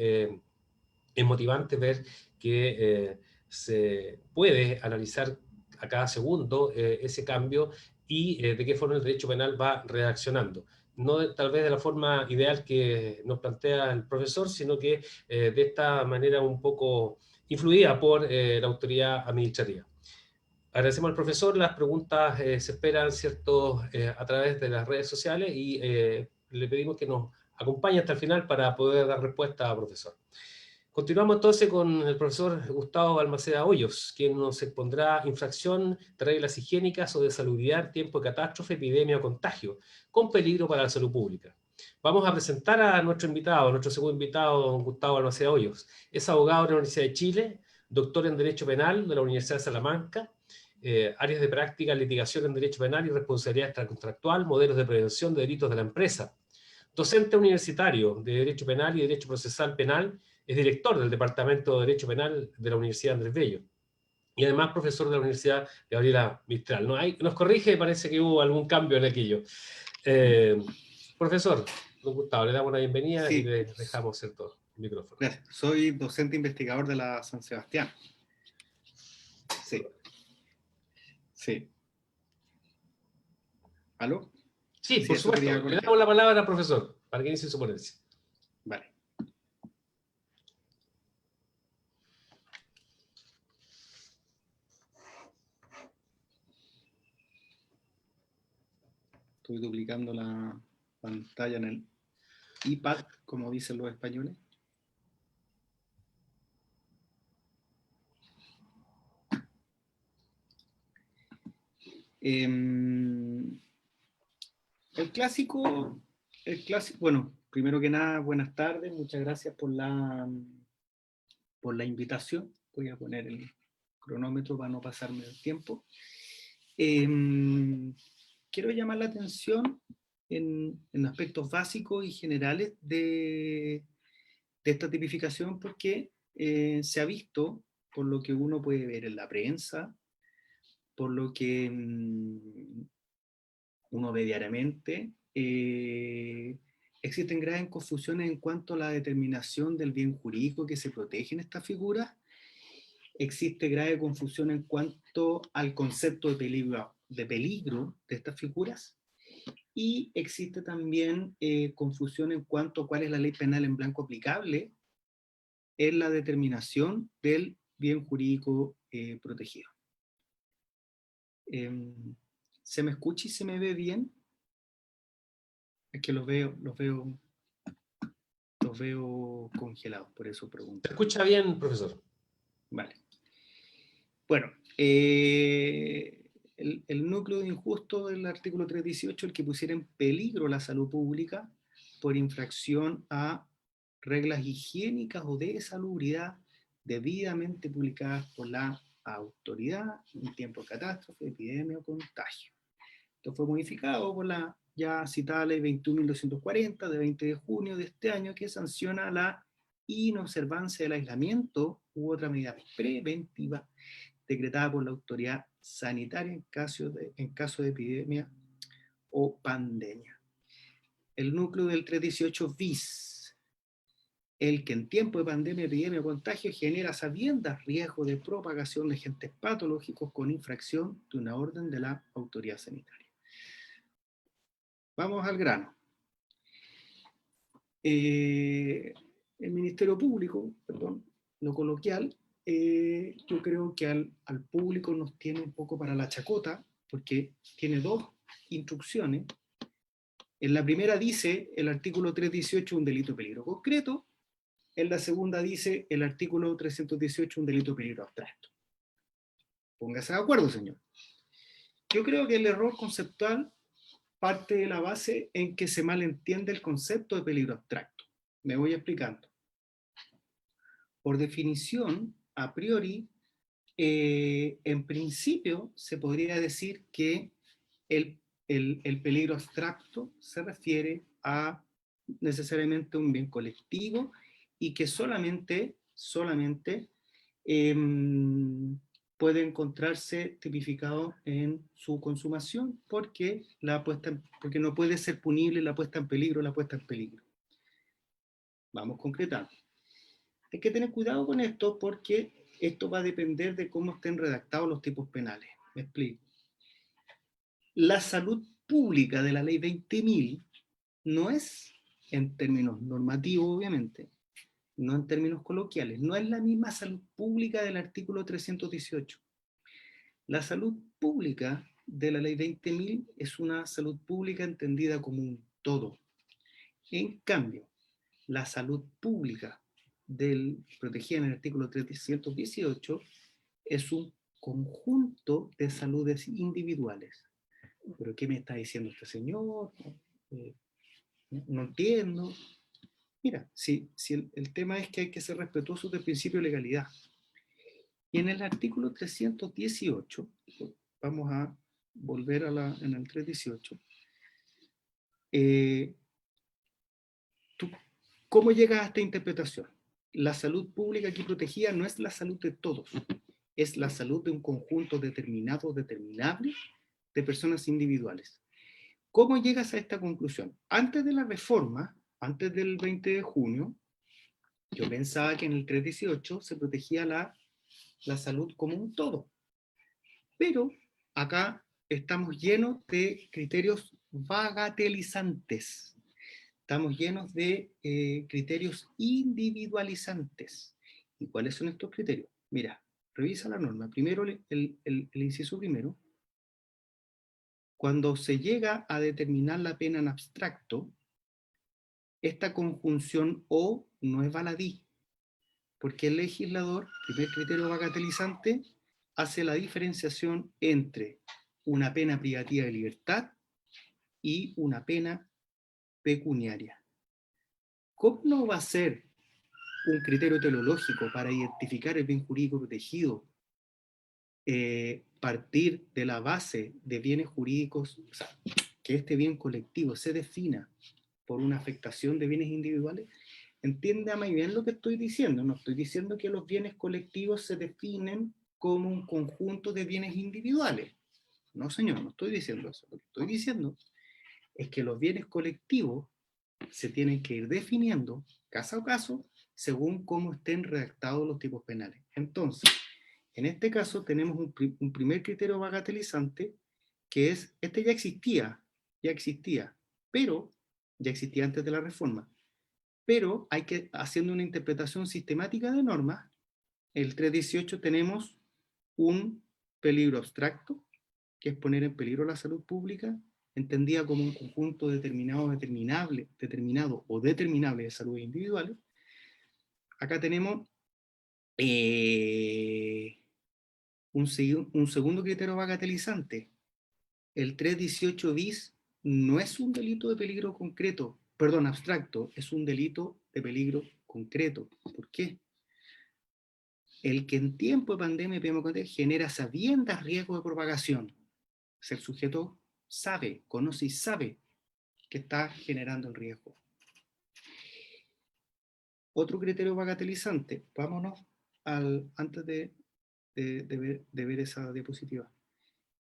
es motivante ver que se puede analizar a cada segundo ese cambio y de qué forma el derecho penal va reaccionando. No tal vez de la forma ideal que nos plantea el profesor, sino que de esta manera un poco influida por la autoridad administrativa. Agradecemos al profesor, las preguntas se esperan, ¿cierto?, a través de las redes sociales y le pedimos que nos acompañe hasta el final para poder dar respuesta al profesor. Continuamos entonces con el profesor Gustavo Balmaceda Hoyos, quien nos expondrá infracción de reglas higiénicas o de salubridad en tiempo de catástrofe, epidemia o contagio, con peligro para la salud pública. Vamos a presentar a nuestro invitado, nuestro segundo invitado, don Gustavo Balmaceda Hoyos. Es abogado de la Universidad de Chile, doctor en Derecho Penal de la Universidad de Salamanca, áreas de práctica, litigación en Derecho Penal y responsabilidad extracontractual, modelos de prevención de delitos de la empresa. Docente universitario de Derecho Penal y Derecho Procesal Penal, es director del Departamento de Derecho Penal de la Universidad Andrés Bello y además profesor de la Universidad Gabriela Mistral. ¿No? Ahí nos corrige, parece que hubo algún cambio en aquello. Profesor, don Gustavo, le damos la bienvenida y Sí, le dejamos ¿cierto?, el micrófono. gracias. Soy docente investigador de la San Sebastián. Sí. Sí. ¿Aló? Sí, Sí, por eso quería supuesto. Le corregir. damos la palabra al profesor para que inicie su ponencia. Vale. Estoy duplicando la pantalla en el iPad, como dicen los españoles. El clásico, bueno, primero que nada, buenas tardes, muchas gracias por la invitación. Voy a poner el cronómetro para no pasarme el tiempo. Quiero llamar la atención en aspectos básicos y generales de esta tipificación porque se ha visto, por lo que uno puede ver en la prensa, por lo que uno ve diariamente, existen graves confusiones en cuanto a la determinación del bien jurídico que se protege en estas figuras. Existe grave confusión en cuanto al concepto de peligro de estas figuras. Y existe también confusión en cuanto a cuál es la ley penal en blanco aplicable en la determinación del bien jurídico protegido. ¿Se me escucha y se me ve bien? Es que los veo congelados, por eso pregunto. ¿Se escucha bien, profesor? Vale. Bueno, el núcleo de injusto del artículo 318, el que pusiera en peligro la salud pública por infracción a reglas higiénicas o de salubridad debidamente publicadas por la autoridad en tiempo de catástrofe, epidemia o contagio. Esto fue modificado por la ya citada ley 21.240 de 20 de junio de este año, que sanciona la inobservancia del aislamiento u otra medida preventiva decretada por la autoridad sanitaria en caso de epidemia o pandemia. El núcleo del 318 bis, el que en tiempo de pandemia, epidemia o contagio genera sabiendas riesgo de propagación de agentes patológicos con infracción de una orden de la autoridad sanitaria. Vamos al grano. El Ministerio Público, perdón, lo coloquial, yo creo que al público nos tiene un poco para la chacota, porque tiene dos instrucciones. En la primera dice el artículo 318 un delito de peligro concreto, en la segunda dice el artículo 318 un delito de peligro abstracto. Póngase de acuerdo, señor. Yo creo que el error conceptual parte de la base en que se malentiende el concepto de peligro abstracto. Me voy explicando. Por definición, a priori, en principio, se podría decir que el peligro abstracto se refiere a necesariamente un bien colectivo y que solamente puede encontrarse tipificado en su consumación porque no puede ser punible la puesta en peligro, Vamos concretando. Hay que tener cuidado con esto porque esto va a depender de cómo estén redactados los tipos penales. Me explico. La salud pública de la ley 20.000 no es, en términos normativos obviamente, no en términos coloquiales, no es la misma salud pública del artículo 318. La salud pública de la ley 20.000 es una salud pública entendida como un todo. En cambio, la salud pública protegida en el artículo 318 es un conjunto de saludes individuales. ¿Pero qué me está diciendo este señor? No entiendo. Mira, si el tema es que hay que ser respetuosos del principio de legalidad. Y en el artículo 318, vamos a volver en el 318, ¿cómo llegas a esta interpretación? La salud pública aquí protegida no es la salud de todos, es la salud de un conjunto determinado, determinable, de personas individuales. ¿Cómo llegas a esta conclusión? Antes de la reforma, antes del 20 de junio, yo pensaba que en el 318 se protegía la salud como un todo. Pero acá estamos llenos de criterios bagatelizantes. Estamos llenos de criterios individualizantes. ¿Y cuáles son estos criterios? Mira, revisa la norma. Primero, el inciso primero. Cuando se llega a determinar la pena en abstracto, esta conjunción o no es baladí, porque el legislador, primer criterio bagatelizante, hace la diferenciación entre una pena privativa de libertad y una pena pecuniaria. ¿Cómo no va a ser un criterio teleológico para identificar el bien jurídico protegido partir de la base de bienes jurídicos, o sea, que este bien colectivo se defina por una afectación de bienes individuales? Entienda muy bien lo que estoy diciendo. No estoy diciendo que los bienes colectivos se definen como un conjunto de bienes individuales. No, señor, no estoy diciendo eso. Lo que estoy diciendo es que los bienes colectivos se tienen que ir definiendo caso a caso según cómo estén redactados los tipos penales. Entonces, en este caso tenemos un primer criterio bagatelizante que es, este ya existía, pero ya existía antes de la reforma. Pero hay que, haciendo una interpretación sistemática de normas, el 318 tenemos un peligro abstracto, que es poner en peligro la salud pública, entendida como un conjunto determinado o determinable de salud individuales. Acá tenemos un segundo criterio bagatelizante. El 318 bis no es un delito de peligro concreto, perdón, abstracto, es un delito de peligro concreto. ¿Por qué? El que en tiempo de pandemia genera sabiendas riesgo de propagación. Si el sujeto sabe, conoce y sabe que está generando el riesgo. Otro criterio bagatelizante, vámonos antes de ver esa diapositiva.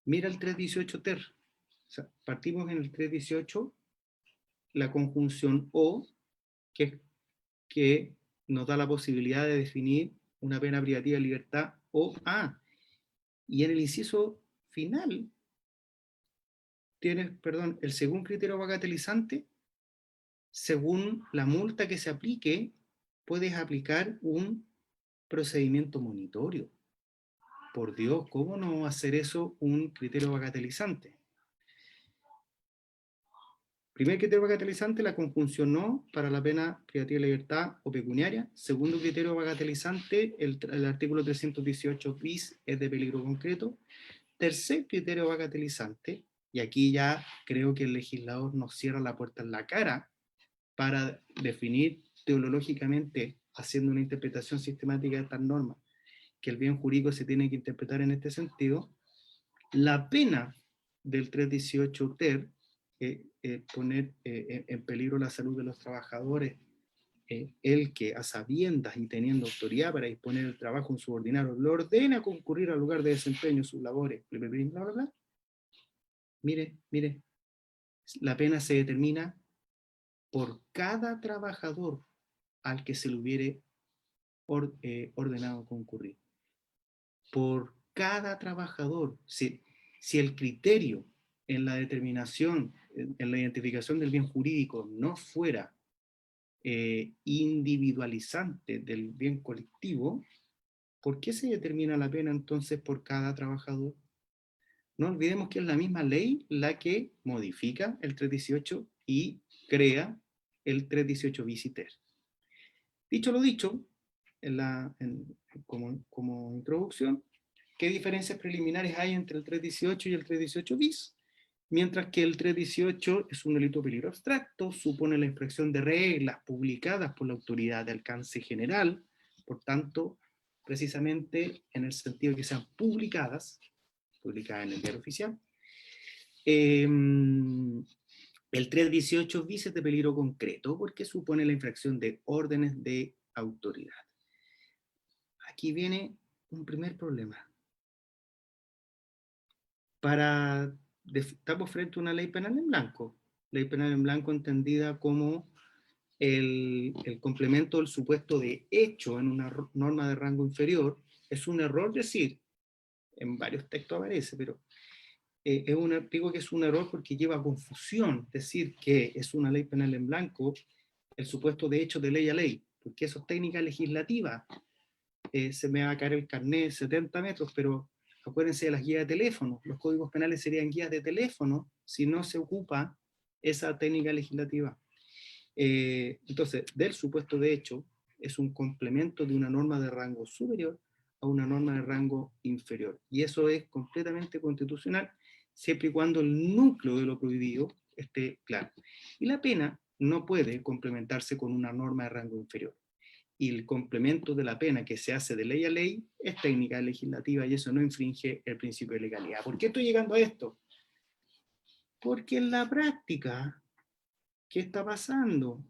Mira el 318 ter. O sea, partimos en el 318, la conjunción o, que nos da la posibilidad de definir una pena privativa de libertad o a. Y en el inciso final, tienes, perdón, el segundo criterio bagatelizante, según la multa que se aplique, puedes aplicar un procedimiento monitorio. Por Dios, ¿cómo no hacer eso un criterio bagatelizante? Primer criterio bagatelizante, la conjunción no para la pena privativa de libertad o pecuniaria. Segundo criterio bagatelizante, el artículo 318 bis es de peligro concreto. Tercer criterio bagatelizante, y aquí ya creo que el legislador nos cierra la puerta en la cara para definir teológicamente, haciendo una interpretación sistemática de estas normas, que el bien jurídico se tiene que interpretar en este sentido, la pena del 318 ter, poner en peligro la salud de los trabajadores, el que a sabiendas y teniendo autoridad para disponer el trabajo en subordinado le ordena concurrir al lugar de desempeño sus labores, bla, bla, bla, bla, bla. Mire, la pena se determina por cada trabajador al que se le hubiere ordenado concurrir. Por cada trabajador. Si el criterio en la determinación, en la identificación del bien jurídico no fuera individualizante del bien colectivo, ¿por qué se determina la pena entonces por cada trabajador? No olvidemos que es la misma ley la que modifica el 318 y crea el 318 bis y ter. Dicho lo dicho, como introducción, ¿qué diferencias preliminares hay entre el 318 y el 318 bis? Mientras que el 318 es un delito de peligro abstracto, supone la infracción de reglas publicadas por la autoridad de alcance general, por tanto, precisamente en el sentido de que sean publicadas en el diario oficial. El 318 bis es de peligro concreto porque supone la infracción de órdenes de autoridad. Aquí viene un primer problema. Estamos frente a una ley penal en blanco. Ley penal en blanco entendida como el complemento del supuesto de hecho en una norma de rango inferior. Es un error decir, en varios textos aparece, pero digo que es un error porque lleva a confusión decir que es una ley penal en blanco el supuesto de hecho de ley a ley, porque eso es técnica legislativa. Se me va a caer el carnet 70 metros, pero acuérdense de las guías de teléfono. Los códigos penales serían guías de teléfono si no se ocupa esa técnica legislativa. Entonces, del supuesto de hecho es un complemento de una norma de rango superior a una norma de rango inferior. Y eso es completamente constitucional, siempre y cuando el núcleo de lo prohibido esté claro. Y la pena no puede complementarse con una norma de rango inferior. Y el complemento de la pena que se hace de ley a ley es técnica legislativa y eso no infringe el principio de legalidad. ¿Por qué estoy llegando a esto? Porque en la práctica, ¿qué está pasando?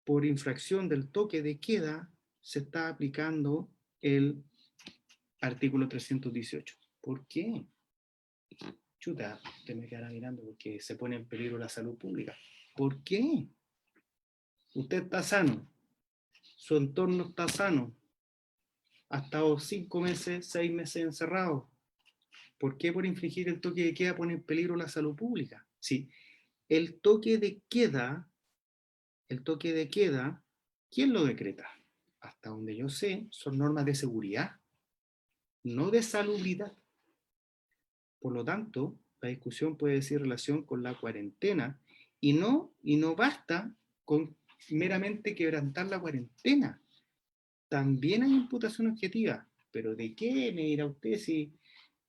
Por infracción del toque de queda se está aplicando el artículo 318. ¿Por qué? Chuta, usted me quedará mirando porque se pone en peligro la salud pública. ¿Por qué? Usted está sano, su entorno está sano, ha estado 5 meses, 6 meses encerrado. ¿Por qué por infringir el toque de queda pone en peligro la salud pública? Sí, el toque de queda, ¿quién lo decreta? Hasta donde yo sé, son normas de seguridad, no de salubridad. Por lo tanto, la discusión puede decir relación con la cuarentena y no basta con meramente quebrantar la cuarentena. También hay imputación objetiva, pero ¿de qué me dirá usted si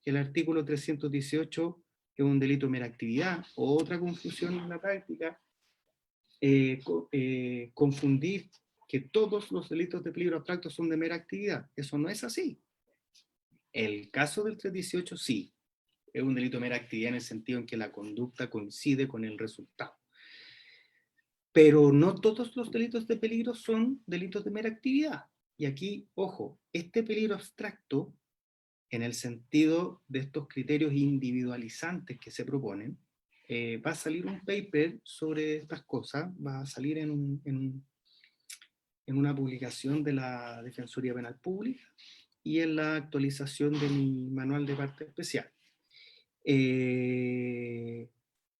el artículo 318 es un delito de mera actividad? O otra confusión en la práctica, confundir que todos los delitos de peligro abstracto son de mera actividad. Eso no es así. El caso del 318 sí, es un delito de mera actividad en el sentido en que la conducta coincide con el resultado. Pero no todos los delitos de peligro son delitos de mera actividad. Y aquí, ojo, este peligro abstracto, en el sentido de estos criterios individualizantes que se proponen, va a salir un paper sobre estas cosas, va a salir en una publicación de la Defensoría Penal Pública y en la actualización de mi manual de parte especial.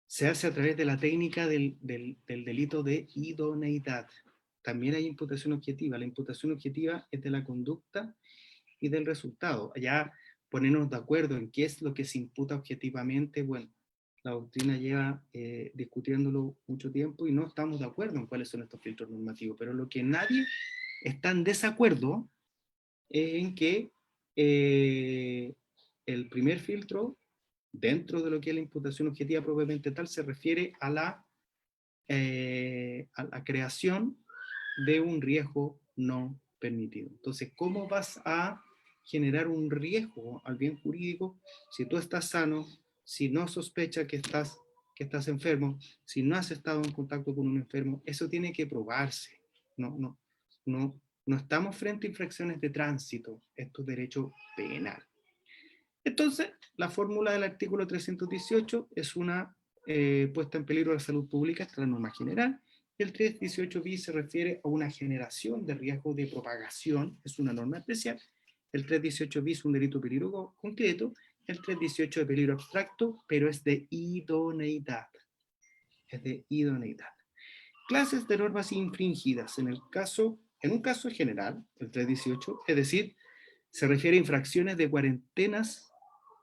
Se hace a través de la técnica del delito de idoneidad. También hay imputación objetiva. La imputación objetiva es de la conducta y del resultado. Allá ponernos de acuerdo en qué es lo que se imputa objetivamente, bueno, la doctrina lleva discutiéndolo mucho tiempo y no estamos de acuerdo en cuáles son estos filtros normativos, pero lo que nadie está en desacuerdo es en que el primer filtro, dentro de lo que es la imputación objetiva propiamente tal, se refiere a la creación de un riesgo no permitido. Entonces, ¿cómo vas a generar un riesgo al bien jurídico si tú estás sano, si no sospechas que estás enfermo, si no has estado en contacto con un enfermo. Eso tiene que probarse. No estamos frente a infracciones de tránsito, esto es derecho penal. Entonces, la fórmula del artículo 318 es una puesta en peligro de la salud pública, esta es la norma general. El 318 bis se refiere a una generación de riesgo de propagación, es una norma especial. El 318 bis es un delito de peligro concreto. El 318 de peligro abstracto, pero es de idoneidad. Es de idoneidad. Clases de normas infringidas. En un caso general, el 318, es decir, se refiere a infracciones de cuarentenas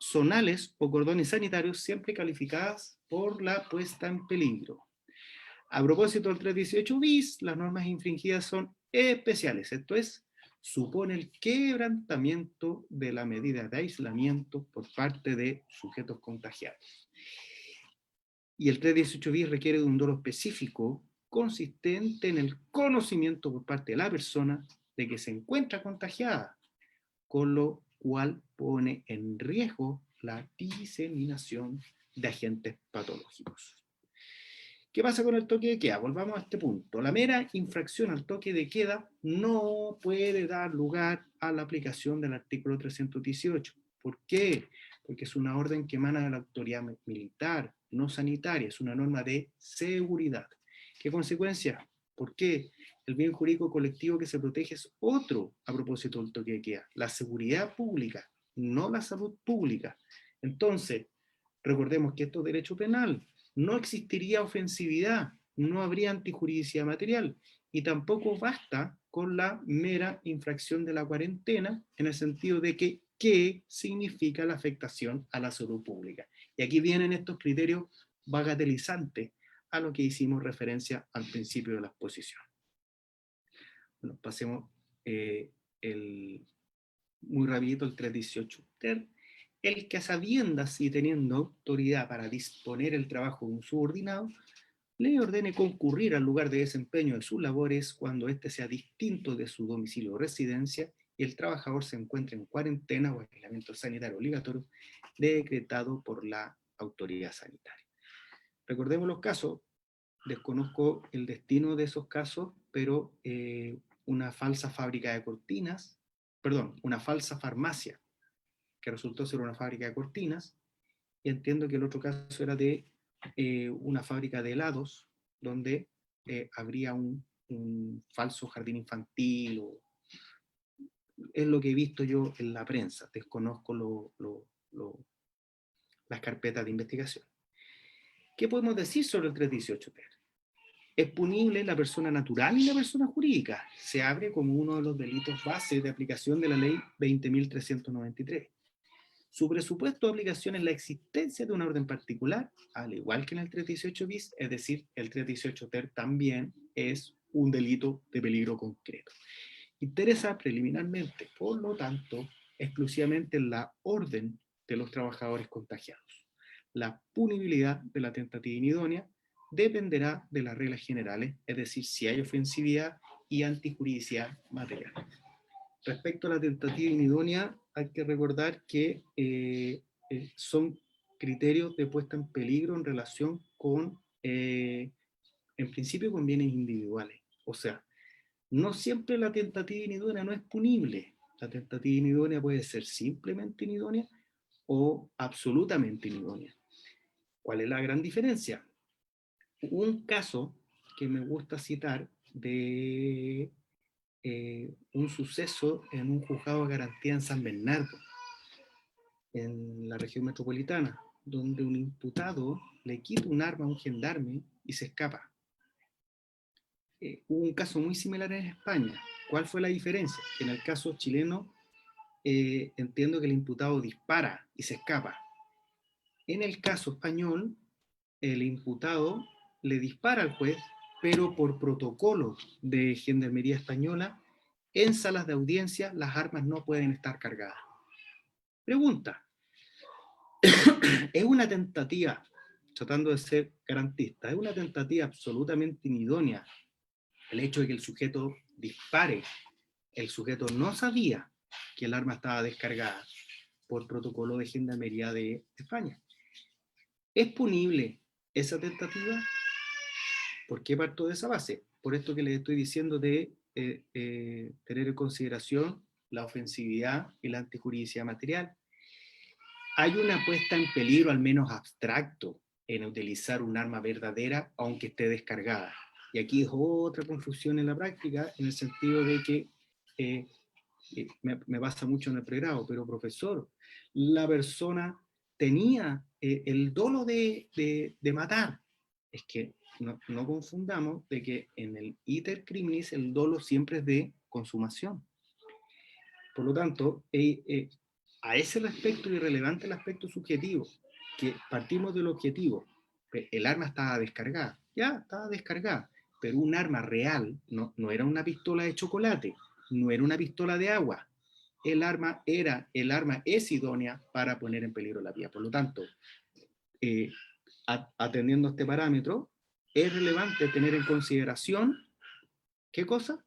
zonales o cordones sanitarios siempre calificadas por la puesta en peligro. A propósito del 318 bis, las normas infringidas son especiales, esto es, supone el quebrantamiento de la medida de aislamiento por parte de sujetos contagiados. Y el 318 bis requiere de un dolo específico consistente en el conocimiento por parte de la persona de que se encuentra contagiada, con lo cual pone en riesgo la diseminación de agentes patológicos. ¿Qué pasa con el toque de queda? Volvamos a este punto. La mera infracción al toque de queda no puede dar lugar a la aplicación del artículo 318. ¿Por qué? Porque es una orden que emana de la autoridad militar, no sanitaria, es una norma de seguridad. ¿Qué consecuencia? ¿Por qué? El bien jurídico colectivo que se protege es otro a propósito del toque de queda, la seguridad pública, no la salud pública. Entonces, recordemos que esto es derecho penal, no existiría ofensividad, no habría antijuridicidad material, y tampoco basta con la mera infracción de la cuarentena, en el sentido de que qué significa la afectación a la salud pública. Y aquí vienen estos criterios bagatelizantes a lo que hicimos referencia al principio de la exposición. Bueno, pasemos muy rapidito el 318 ter. El que a sabiendas y teniendo autoridad para disponer el trabajo de un subordinado, le ordene concurrir al lugar de desempeño de sus labores cuando éste sea distinto de su domicilio o residencia y el trabajador se encuentre en cuarentena o aislamiento sanitario obligatorio decretado por la autoridad sanitaria. Recordemos los casos, desconozco el destino de esos casos, pero una falsa fábrica de cortinas, perdón, una falsa farmacia que resultó ser una fábrica de cortinas, y entiendo que el otro caso era de una fábrica de helados, donde habría un falso jardín infantil, o es lo que he visto yo en la prensa, desconozco las carpetas de investigación. ¿Qué podemos decir sobre el 318 ter? Es punible la persona natural y la persona jurídica. Se abre como uno de los delitos base de aplicación de la ley 20.393. Su presupuesto de aplicación es la existencia de una orden particular, al igual que en el 318 bis, es decir, el 318 ter también es un delito de peligro concreto. Interesa preliminarmente, por lo tanto, exclusivamente la orden de los trabajadores contagiados. La punibilidad de la tentativa inidónea dependerá de las reglas generales, es decir, si hay ofensividad y antijuridicidad material. Respecto a la tentativa inidónea, hay que recordar que son criterios de puesta en peligro en relación con, en principio, con bienes individuales. O sea, no siempre la tentativa inidónea no es punible. La tentativa inidónea puede ser simplemente inidónea o absolutamente inidónea. ¿Cuál es la gran diferencia? Un caso que me gusta citar de un suceso en un juzgado de garantía en San Bernardo, en la región metropolitana, donde un imputado le quita un arma a un gendarme y se escapa. Hubo un caso muy similar en España. ¿Cuál fue la diferencia? En el caso chileno, entiendo que el imputado dispara y se escapa. En el caso español, el imputado le dispara al juez, pero por protocolo de Gendarmería Española, en salas de audiencia las armas no pueden estar cargadas. Pregunta, ¿es una tentativa, tratando de ser garantista, es una tentativa absolutamente inidónea el hecho de que el sujeto dispare? El sujeto no sabía que el arma estaba descargada por protocolo de gendarmería de España. ¿Es punible esa tentativa? ¿Por qué parto de esa base? Por esto que les estoy diciendo de tener en consideración la ofensividad y la antijuridicidad material. Hay una puesta en peligro, al menos abstracto, en utilizar un arma verdadera, aunque esté descargada. Y aquí es otra confusión en la práctica, en el sentido de que me pasa mucho en el pregrado, pero profesor, la persona tenía el dolo de matar. Es que no confundamos de que en el iter criminis el dolo siempre es de consumación. Por lo tanto, a ese respecto irrelevante el aspecto subjetivo, que partimos del objetivo, el arma estaba descargada, ya estaba descargada, pero un arma real, no era una pistola de chocolate, no era una pistola de agua, el arma es idónea para poner en peligro la vida. Por lo tanto, atendiendo a este parámetro, es relevante tener en consideración, ¿qué cosa?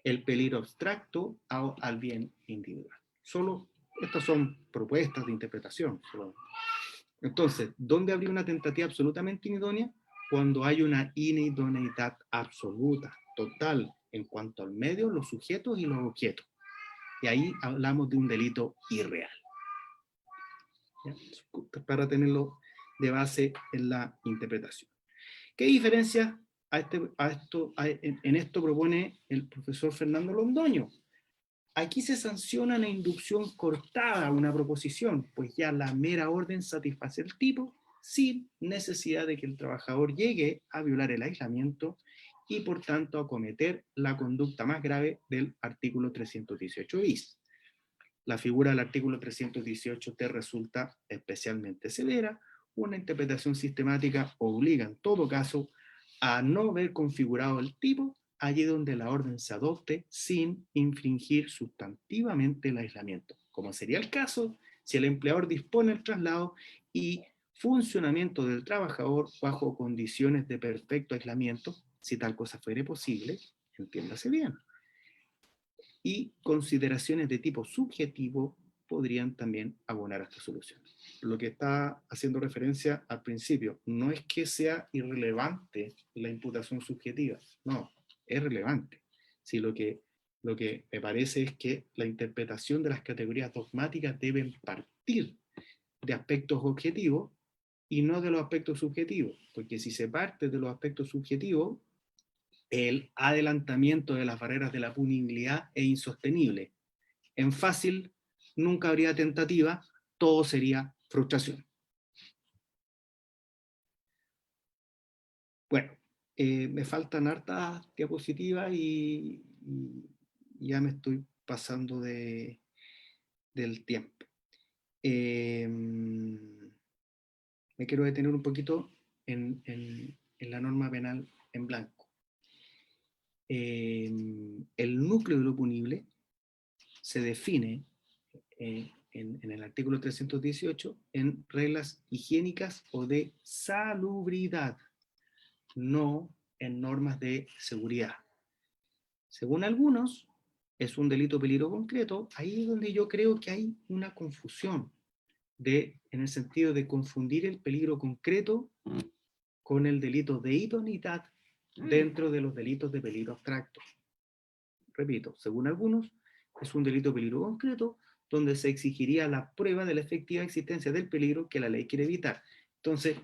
El peligro abstracto al bien individual. Solo estas son propuestas de interpretación. Entonces, ¿dónde habría una tentativa absolutamente inidónea? Cuando hay una inidoneidad absoluta, total, en cuanto al medio, los sujetos y los objetos. Y ahí hablamos de un delito irreal. ¿Ya? Para tenerlo de base en la interpretación. ¿Qué diferencia en esto propone el profesor Fernando Londoño? Aquí se sanciona la inducción cortada a una proposición, pues ya la mera orden satisface el tipo sin necesidad de que el trabajador llegue a violar el aislamiento y por tanto a cometer la conducta más grave del artículo 318 bis. La figura del artículo 318 te resulta especialmente severa. Una interpretación sistemática obliga en todo caso a no ver configurado el tipo allí donde la orden se adopte sin infringir sustantivamente el aislamiento, como sería el caso si el empleador dispone el traslado y funcionamiento del trabajador bajo condiciones de perfecto aislamiento, si tal cosa fuere posible, entiéndase bien. Y consideraciones de tipo subjetivo podrían también abonar a esta solución. Lo que está haciendo referencia al principio, no es que sea irrelevante la imputación subjetiva, no, es relevante. Sí, lo que me parece es que la interpretación de las categorías dogmáticas deben partir de aspectos objetivos y no de los aspectos subjetivos, porque si se parte de los aspectos subjetivos, el adelantamiento de las barreras de la punibilidad es insostenible. En fácil, nunca habría tentativa, todo sería frustración. Bueno, me faltan hartas diapositivas y ya me estoy pasando del tiempo. Me quiero detener un poquito en la norma penal en blanco. El núcleo de lo punible se define en el artículo 318 en reglas higiénicas o de salubridad, no en normas de seguridad. Según algunos, es un delito peligro concreto. Ahí es donde yo creo que hay una confusión en el sentido de confundir el peligro concreto con el delito de idoneidad dentro de los delitos de peligro abstracto. Repito, según algunos, es un delito de peligro concreto donde se exigiría la prueba de la efectiva existencia del peligro que la ley quiere evitar. Entonces,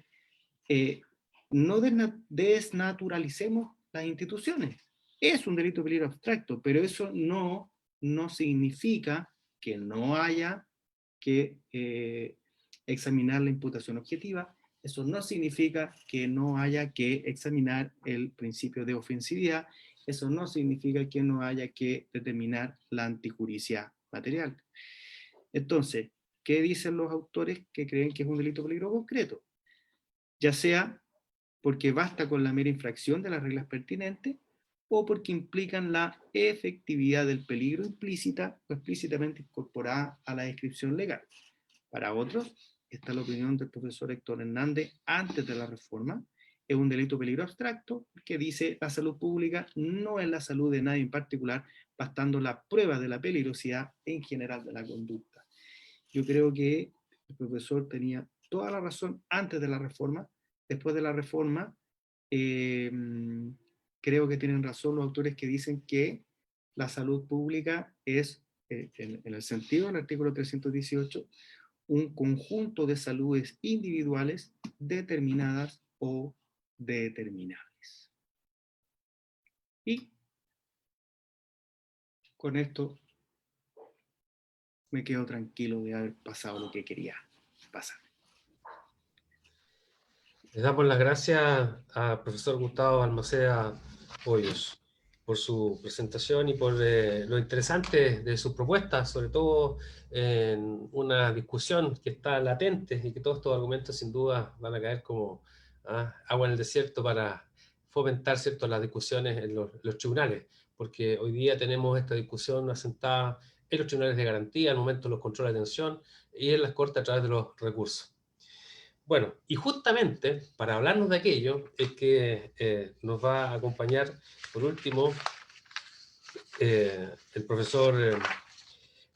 no desnaturalicemos las instituciones. Es un delito de peligro abstracto, pero eso no significa que no haya que examinar la imputación objetiva. Eso no significa que no haya que examinar el principio de ofensividad. Eso no significa que no haya que determinar la antijuricia material. Entonces, ¿qué dicen los autores que creen que es un delito de peligro concreto? Ya sea porque basta con la mera infracción de las reglas pertinentes o porque implican la efectividad del peligro implícita o explícitamente incorporada a la descripción legal. Para otros, está la opinión del profesor Héctor Hernández antes de la reforma, es un delito de peligro abstracto que dice la salud pública no es la salud de nadie en particular, bastando la prueba de la peligrosidad en general de la conducta. Yo creo que el profesor tenía toda la razón antes de la reforma. Después de la reforma, creo que tienen razón los autores que dicen que la salud pública es, en el sentido del artículo 318, un conjunto de saludes individuales determinadas o determinables. Y con esto me quedo tranquilo de haber pasado lo que quería pasar. Les damos las gracias al profesor Gustavo Balmaceda Hoyos por su presentación y por lo interesante de sus propuestas, sobre todo en una discusión que está latente y que todos estos argumentos sin duda van a caer como agua en el desierto para fomentar, ¿cierto?, las discusiones en los tribunales, porque hoy día tenemos esta discusión asentada en los tribunales de garantía, al momento de los controles de atención y en las cortes a través de los recursos. Bueno, y justamente para hablarnos de aquello es que nos va a acompañar, por último, el profesor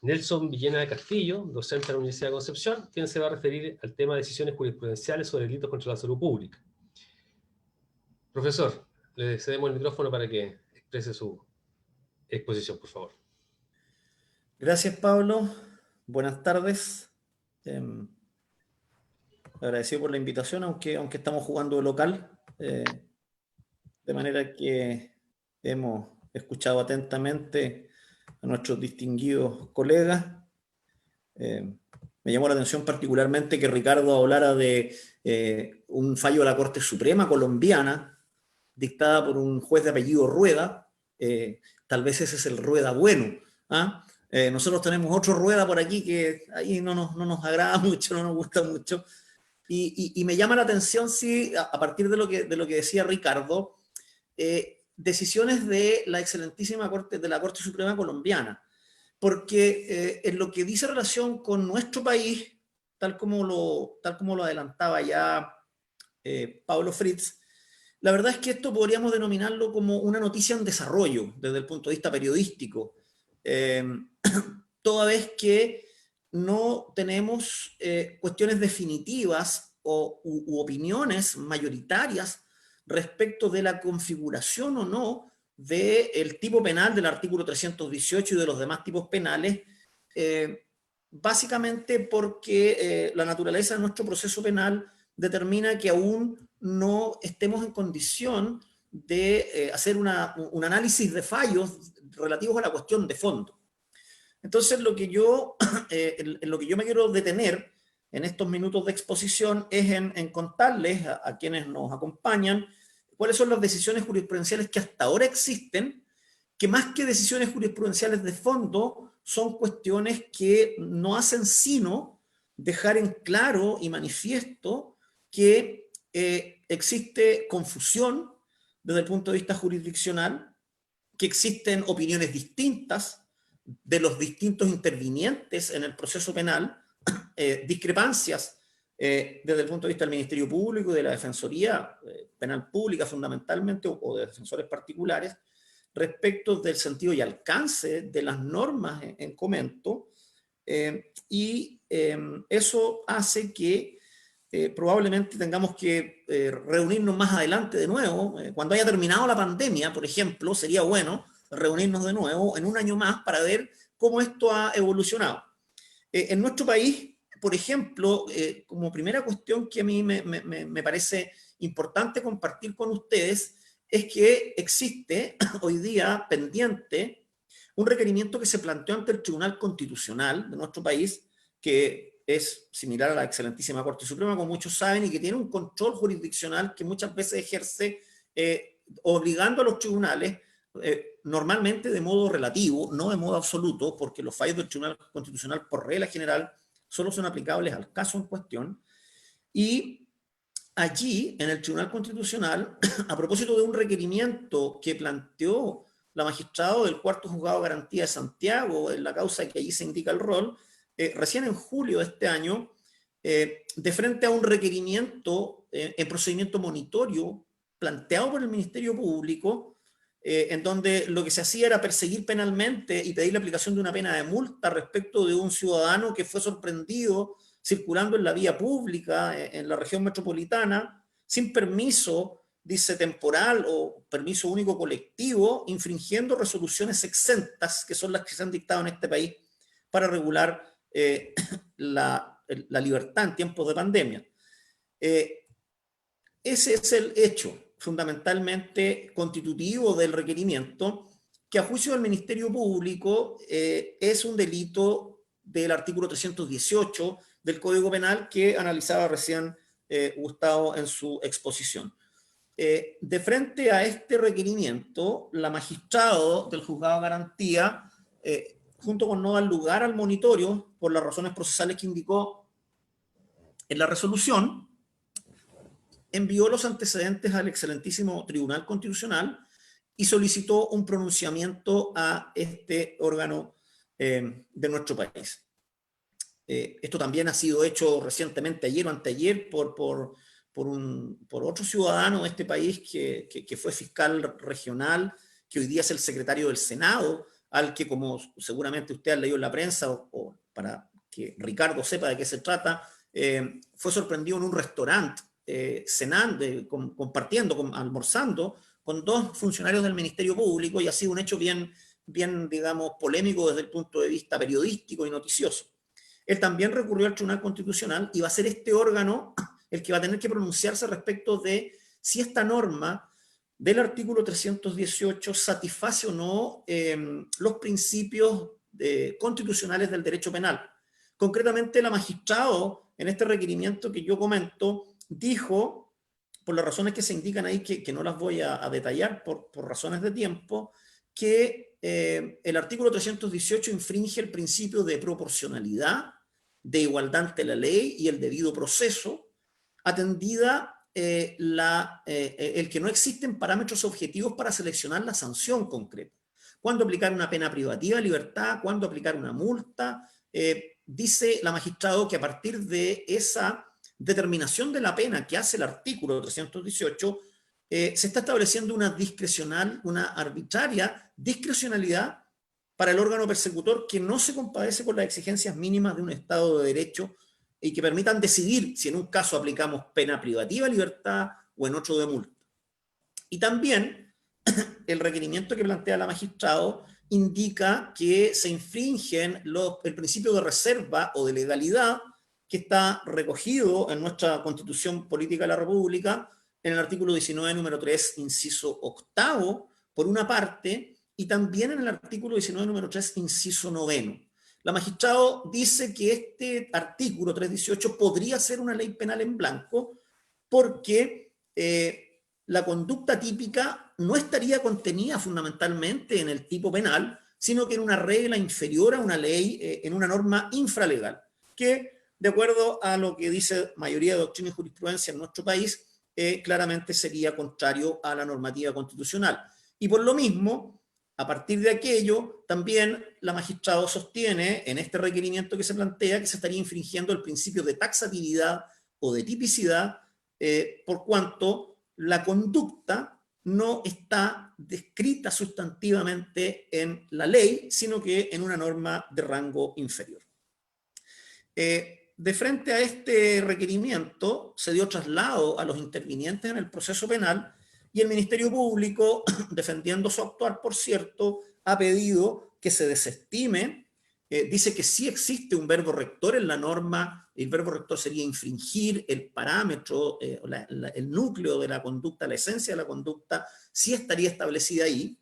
Nelson Villena de Castillo, docente de la Universidad de Concepción, quien se va a referir al tema de decisiones jurisprudenciales sobre delitos contra la salud pública. Profesor, le cedemos el micrófono para que exprese su exposición, por favor. Gracias, Pablo. Buenas tardes. Agradecido por la invitación, aunque estamos jugando de local, de manera que hemos escuchado atentamente a nuestros distinguidos colegas. Me llamó la atención particularmente que Ricardo hablara de un fallo de la Corte Suprema colombiana, dictada por un juez de apellido Rueda. Tal vez ese es el Rueda bueno. Nosotros tenemos otro Rueda por aquí que ahí no nos agrada mucho, no nos gusta mucho. Y me llama la atención, sí, a partir de lo que decía Ricardo, decisiones de la excelentísima Corte, de la Corte Suprema colombiana, porque en lo que dice relación con nuestro país, tal como lo adelantaba ya Pablo Fritz, la verdad es que esto podríamos denominarlo como una noticia en desarrollo desde el punto de vista periodístico, toda vez que no tenemos cuestiones definitivas u opiniones mayoritarias respecto de la configuración o no del tipo penal del artículo 318 y de los demás tipos penales, básicamente porque la naturaleza de nuestro proceso penal determina que aún no estemos en condición de hacer un análisis de fallos relativos a la cuestión de fondo. Entonces, en lo que yo me quiero detener en estos minutos de exposición es en contarles a quienes nos acompañan cuáles son las decisiones jurisprudenciales que hasta ahora existen, que más que decisiones jurisprudenciales de fondo, son cuestiones que no hacen sino dejar en claro y manifiesto que existe confusión desde el punto de vista jurisdiccional, que existen opiniones distintas de los distintos intervinientes en el proceso penal, discrepancias desde el punto de vista del Ministerio Público y de la Defensoría Penal Pública fundamentalmente, o de defensores particulares, respecto del sentido y alcance de las normas en comento, y eso hace que probablemente tengamos que reunirnos más adelante de nuevo. Cuando haya terminado la pandemia, por ejemplo, sería bueno reunirnos de nuevo en un año más para ver cómo esto ha evolucionado. En nuestro país, por ejemplo, como primera cuestión que a mí me parece importante compartir con ustedes, es que existe hoy día pendiente un requerimiento que se planteó ante el Tribunal Constitucional de nuestro país, que es similar a la excelentísima Corte Suprema, como muchos saben, y que tiene un control jurisdiccional que muchas veces ejerce obligando a los tribunales, normalmente de modo relativo, no de modo absoluto, porque los fallos del Tribunal Constitucional por regla general solo son aplicables al caso en cuestión. Y allí, en el Tribunal Constitucional, a propósito de un requerimiento que planteó la magistrada del Cuarto Juzgado de Garantía de Santiago, en la causa que allí se indica el rol, recién en julio de este año, de frente a un requerimiento en procedimiento monitorio planteado por el Ministerio Público, en donde lo que se hacía era perseguir penalmente y pedir la aplicación de una pena de multa respecto de un ciudadano que fue sorprendido circulando en la vía pública en la región metropolitana, sin permiso, dice, temporal o permiso único colectivo, infringiendo resoluciones exentas, que son las que se han dictado en este país para regular la libertad en tiempos de pandemia. Ese es el hecho fundamentalmente constitutivo del requerimiento, que a juicio del Ministerio Público es un delito del artículo 318 del Código Penal que analizaba recién Gustavo en su exposición. De frente a este requerimiento, la magistrado del Juzgado de Garantía, junto con no dar lugar al monitorio, por las razones procesales que indicó en la resolución, envió los antecedentes al excelentísimo Tribunal Constitucional y solicitó un pronunciamiento a este órgano de nuestro país. Esto también ha sido hecho recientemente, ayer o anteayer, por otro ciudadano de este país que fue fiscal regional, que hoy día es el secretario del Senado, al que, como seguramente usted ha leído en la prensa, o para que Ricardo sepa de qué se trata, fue sorprendido en un restaurante, cenando, compartiendo, almorzando con dos funcionarios del Ministerio Público, y ha sido un hecho bien, digamos, polémico desde el punto de vista periodístico y noticioso. Él también recurrió al Tribunal Constitucional y va a ser este órgano el que va a tener que pronunciarse respecto de si esta norma del artículo 318 satisface o no los principios constitucionales del derecho penal. Concretamente, la magistrado, en este requerimiento que yo comento, dijo, por las razones que se indican ahí, que no las voy a detallar por razones de tiempo, que el artículo 318 infringe el principio de proporcionalidad, de igualdad ante la ley y el debido proceso, atendida el que no existen parámetros objetivos para seleccionar la sanción concreta. ¿Cuándo aplicar una pena privativa de libertad? ¿Cuándo aplicar una multa? Dice la magistrado que a partir de esa determinación de la pena que hace el artículo 318, se está estableciendo una arbitraria discrecionalidad para el órgano persecutor que no se compadece con las exigencias mínimas de un Estado de Derecho y que permitan decidir si en un caso aplicamos pena privativa de libertad o en otro de multa. Y también el requerimiento que plantea la magistrado indica que se infringen el principio de reserva o de legalidad que está recogido en nuestra Constitución Política de la República en el artículo 19, número 3, inciso octavo, por una parte, y también en el artículo 19, número 3, inciso noveno. La magistrado dice que este artículo 318 podría ser una ley penal en blanco porque la conducta típica no estaría contenida fundamentalmente en el tipo penal, sino que en una regla inferior a una ley, en una norma infralegal, que, de acuerdo a lo que dice mayoría de doctrina y jurisprudencia en nuestro país, claramente sería contrario a la normativa constitucional. Y por lo mismo, a partir de aquello, también la magistrado sostiene en este requerimiento que se plantea que se estaría infringiendo el principio de taxatividad o de tipicidad, por cuanto la conducta no está descrita sustantivamente en la ley, sino que en una norma de rango inferior. De frente a este requerimiento se dio traslado a los intervinientes en el proceso penal y el Ministerio Público, defendiendo su actuar, por cierto, ha pedido que se desestime. Dice que sí existe un verbo rector en la norma. El verbo rector sería infringir, el parámetro, el núcleo de la conducta, la esencia de la conducta, sí estaría establecida ahí.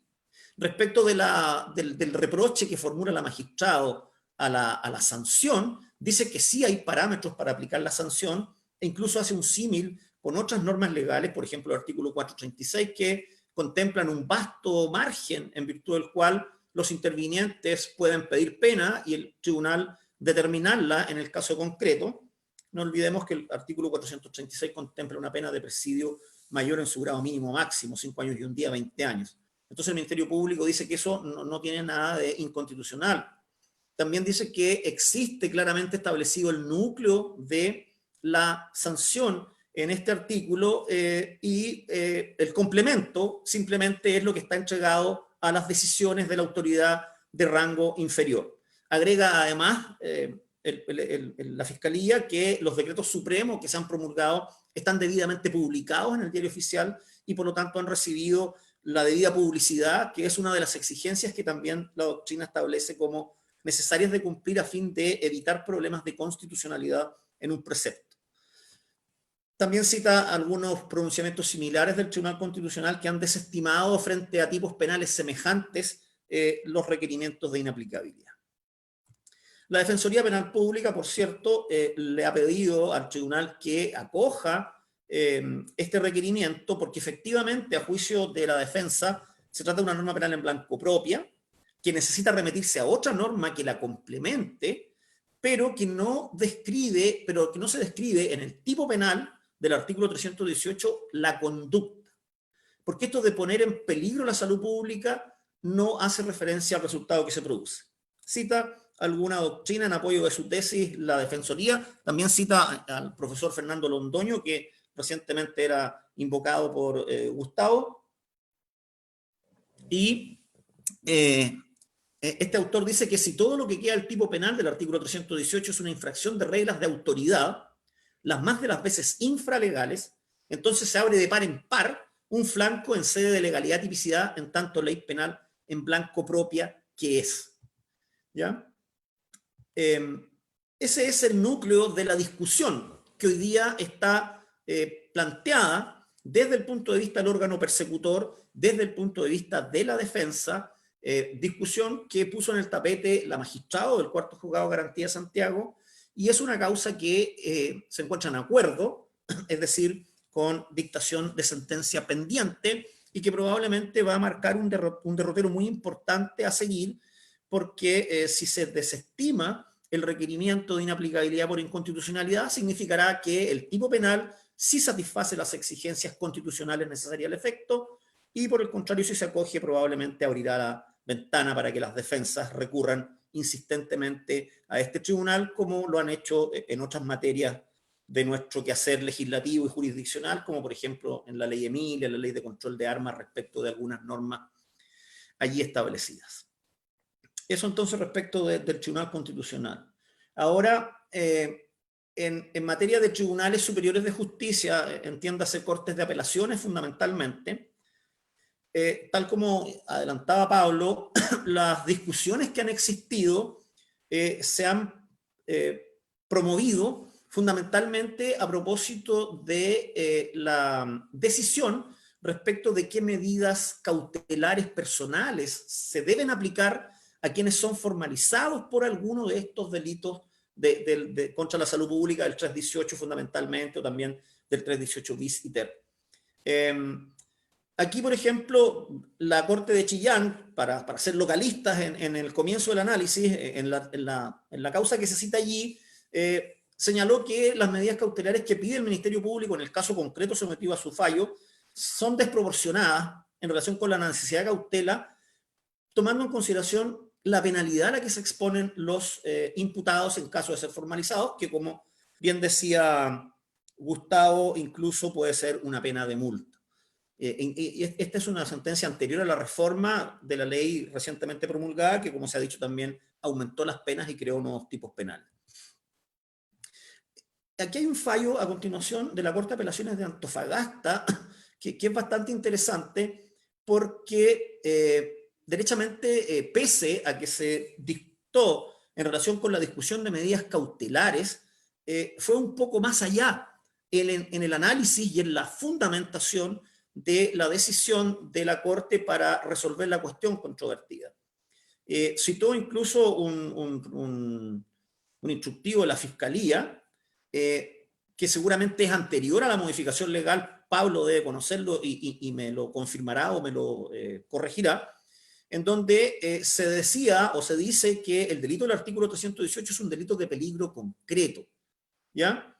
Respecto del reproche que formula la magistrado a la sanción, dice que sí hay parámetros para aplicar la sanción e incluso hace un símil con otras normas legales, por ejemplo el artículo 436, que contemplan un vasto margen en virtud del cual los intervinientes pueden pedir pena y el tribunal determinarla en el caso concreto. No olvidemos que el artículo 436 contempla una pena de presidio mayor en su grado mínimo máximo, 5 años y un día, 20 años. Entonces el Ministerio Público dice que eso no tiene nada de inconstitucional. También dice que existe claramente establecido el núcleo de la sanción en este artículo y el complemento simplemente es lo que está entregado a las decisiones de la autoridad de rango inferior. Agrega además la Fiscalía que los decretos supremos que se han promulgado están debidamente publicados en el Diario Oficial y por lo tanto han recibido la debida publicidad, que es una de las exigencias que también la doctrina establece como necesarias de cumplir a fin de evitar problemas de constitucionalidad en un precepto. También cita algunos pronunciamientos similares del Tribunal Constitucional que han desestimado frente a tipos penales semejantes los requerimientos de inaplicabilidad. La Defensoría Penal Pública, por cierto, le ha pedido al tribunal que acoja este requerimiento porque efectivamente, a juicio de la defensa, se trata de una norma penal en blanco propia, que necesita remitirse a otra norma que la complemente, pero que no se describe en el tipo penal del artículo 318 la conducta. Porque esto de poner en peligro la salud pública no hace referencia al resultado que se produce. Cita alguna doctrina en apoyo de su tesis la Defensoría, también cita al profesor Fernando Londoño, que recientemente era invocado por Gustavo, y este autor dice que si todo lo que queda del tipo penal del artículo 318 es una infracción de reglas de autoridad, las más de las veces infralegales, entonces se abre de par en par un flanco en sede de legalidad y tipicidad en tanto ley penal en blanco propia que es. ¿Ya? Ese es el núcleo de la discusión que hoy día está planteada desde el punto de vista del órgano persecutor, desde el punto de vista de la defensa, discusión que puso en el tapete la magistrado del Cuarto Juzgado de Garantía de Santiago, y es una causa que se encuentra en acuerdo, es decir, con dictación de sentencia pendiente, y que probablemente va a marcar un derrotero muy importante a seguir, porque si se desestima el requerimiento de inaplicabilidad por inconstitucionalidad, significará que el tipo penal sí satisface las exigencias constitucionales necesarias al efecto, y por el contrario, si se acoge, probablemente abrirá la ventana para que las defensas recurran insistentemente a este tribunal, como lo han hecho en otras materias de nuestro quehacer legislativo y jurisdiccional, como por ejemplo en la ley Emilia, la ley de control de armas respecto de algunas normas allí establecidas. Eso entonces respecto del Tribunal Constitucional. Ahora, en materia de tribunales superiores de justicia, entiéndase cortes de apelaciones fundamentalmente, tal como adelantaba Pablo, las discusiones que han existido se han promovido fundamentalmente a propósito de la decisión respecto de qué medidas cautelares personales se deben aplicar a quienes son formalizados por alguno de estos delitos contra la salud pública del 318 fundamentalmente, o también del 318 bis y ter. Aquí, por ejemplo, la Corte de Chillán, para ser localistas en el comienzo del análisis, en la causa que se cita allí, señaló que las medidas cautelares que pide el Ministerio Público en el caso concreto sometido a su fallo son desproporcionadas en relación con la necesidad de cautela, tomando en consideración la penalidad a la que se exponen los imputados en caso de ser formalizados, que como bien decía Gustavo, incluso puede ser una pena de multa. Y esta es una sentencia anterior a la reforma de la ley recientemente promulgada, que como se ha dicho también aumentó las penas y creó nuevos tipos penales. Aquí hay un fallo a continuación de la Corte de Apelaciones de Antofagasta, que es bastante interesante porque derechamente, pese a que se dictó en relación con la discusión de medidas cautelares, fue un poco más allá en el análisis y en la fundamentación de la decisión de la Corte para resolver la cuestión controvertida. Citó incluso un instructivo de la Fiscalía, que seguramente es anterior a la modificación legal. Pablo debe conocerlo y me lo confirmará o me lo corregirá, en donde se decía o se dice que el delito del artículo 318 es un delito de peligro concreto, ¿ya?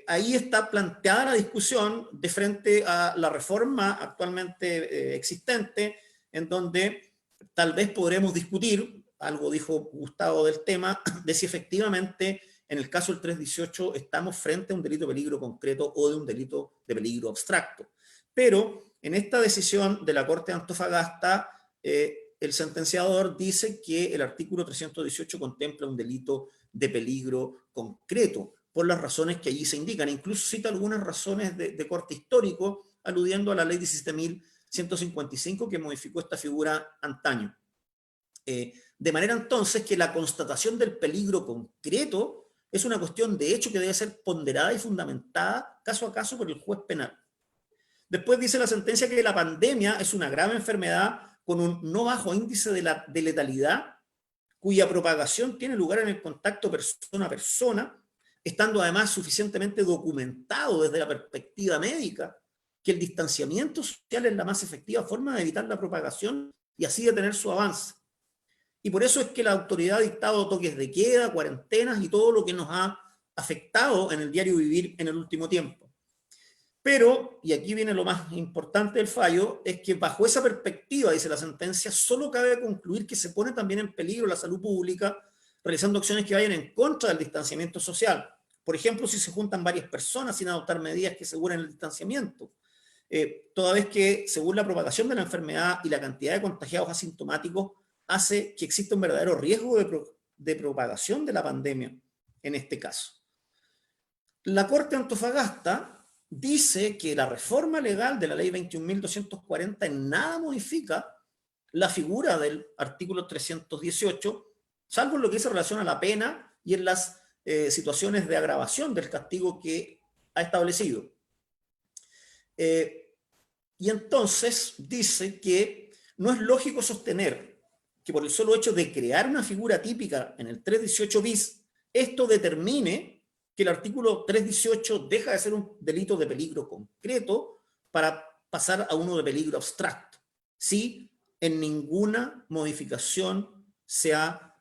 Ahí está planteada la discusión de frente a la reforma actualmente existente, en donde tal vez podremos discutir, algo dijo Gustavo del tema, de si efectivamente en el caso del 318 estamos frente a un delito de peligro concreto o de un delito de peligro abstracto. Pero en esta decisión de la Corte de Antofagasta, el sentenciador dice que el artículo 318 contempla un delito de peligro concreto, por las razones que allí se indican. Incluso cita algunas razones de corte histórico, aludiendo a la ley 17.155 que modificó esta figura antaño. De manera entonces que la constatación del peligro concreto es una cuestión de hecho que debe ser ponderada y fundamentada caso a caso por el juez penal. Después dice la sentencia que la pandemia es una grave enfermedad con un no bajo índice de letalidad, cuya propagación tiene lugar en el contacto persona a persona, estando además suficientemente documentado desde la perspectiva médica que el distanciamiento social es la más efectiva forma de evitar la propagación y así detener su avance. Y por eso es que la autoridad ha dictado toques de queda, cuarentenas y todo lo que nos ha afectado en el diario vivir en el último tiempo. Pero, y aquí viene lo más importante del fallo, es que bajo esa perspectiva, dice la sentencia, solo cabe concluir que se pone también en peligro la salud pública realizando acciones que vayan en contra del distanciamiento social. Por ejemplo, si se juntan varias personas sin adoptar medidas que aseguren el distanciamiento. Toda vez que, según la propagación de la enfermedad y la cantidad de contagiados asintomáticos, hace que exista un verdadero riesgo de propagación de la pandemia en este caso. La Corte de Antofagasta dice que la reforma legal de la ley 21.240 en nada modifica la figura del artículo 318, salvo en lo que se relaciona a la pena y en las situaciones de agravación del castigo que ha establecido. Y entonces dice que no es lógico sostener que por el solo hecho de crear una figura típica en el 318 bis, esto determine que el artículo 318 deja de ser un delito de peligro concreto para pasar a uno de peligro abstracto, si en ninguna modificación se ha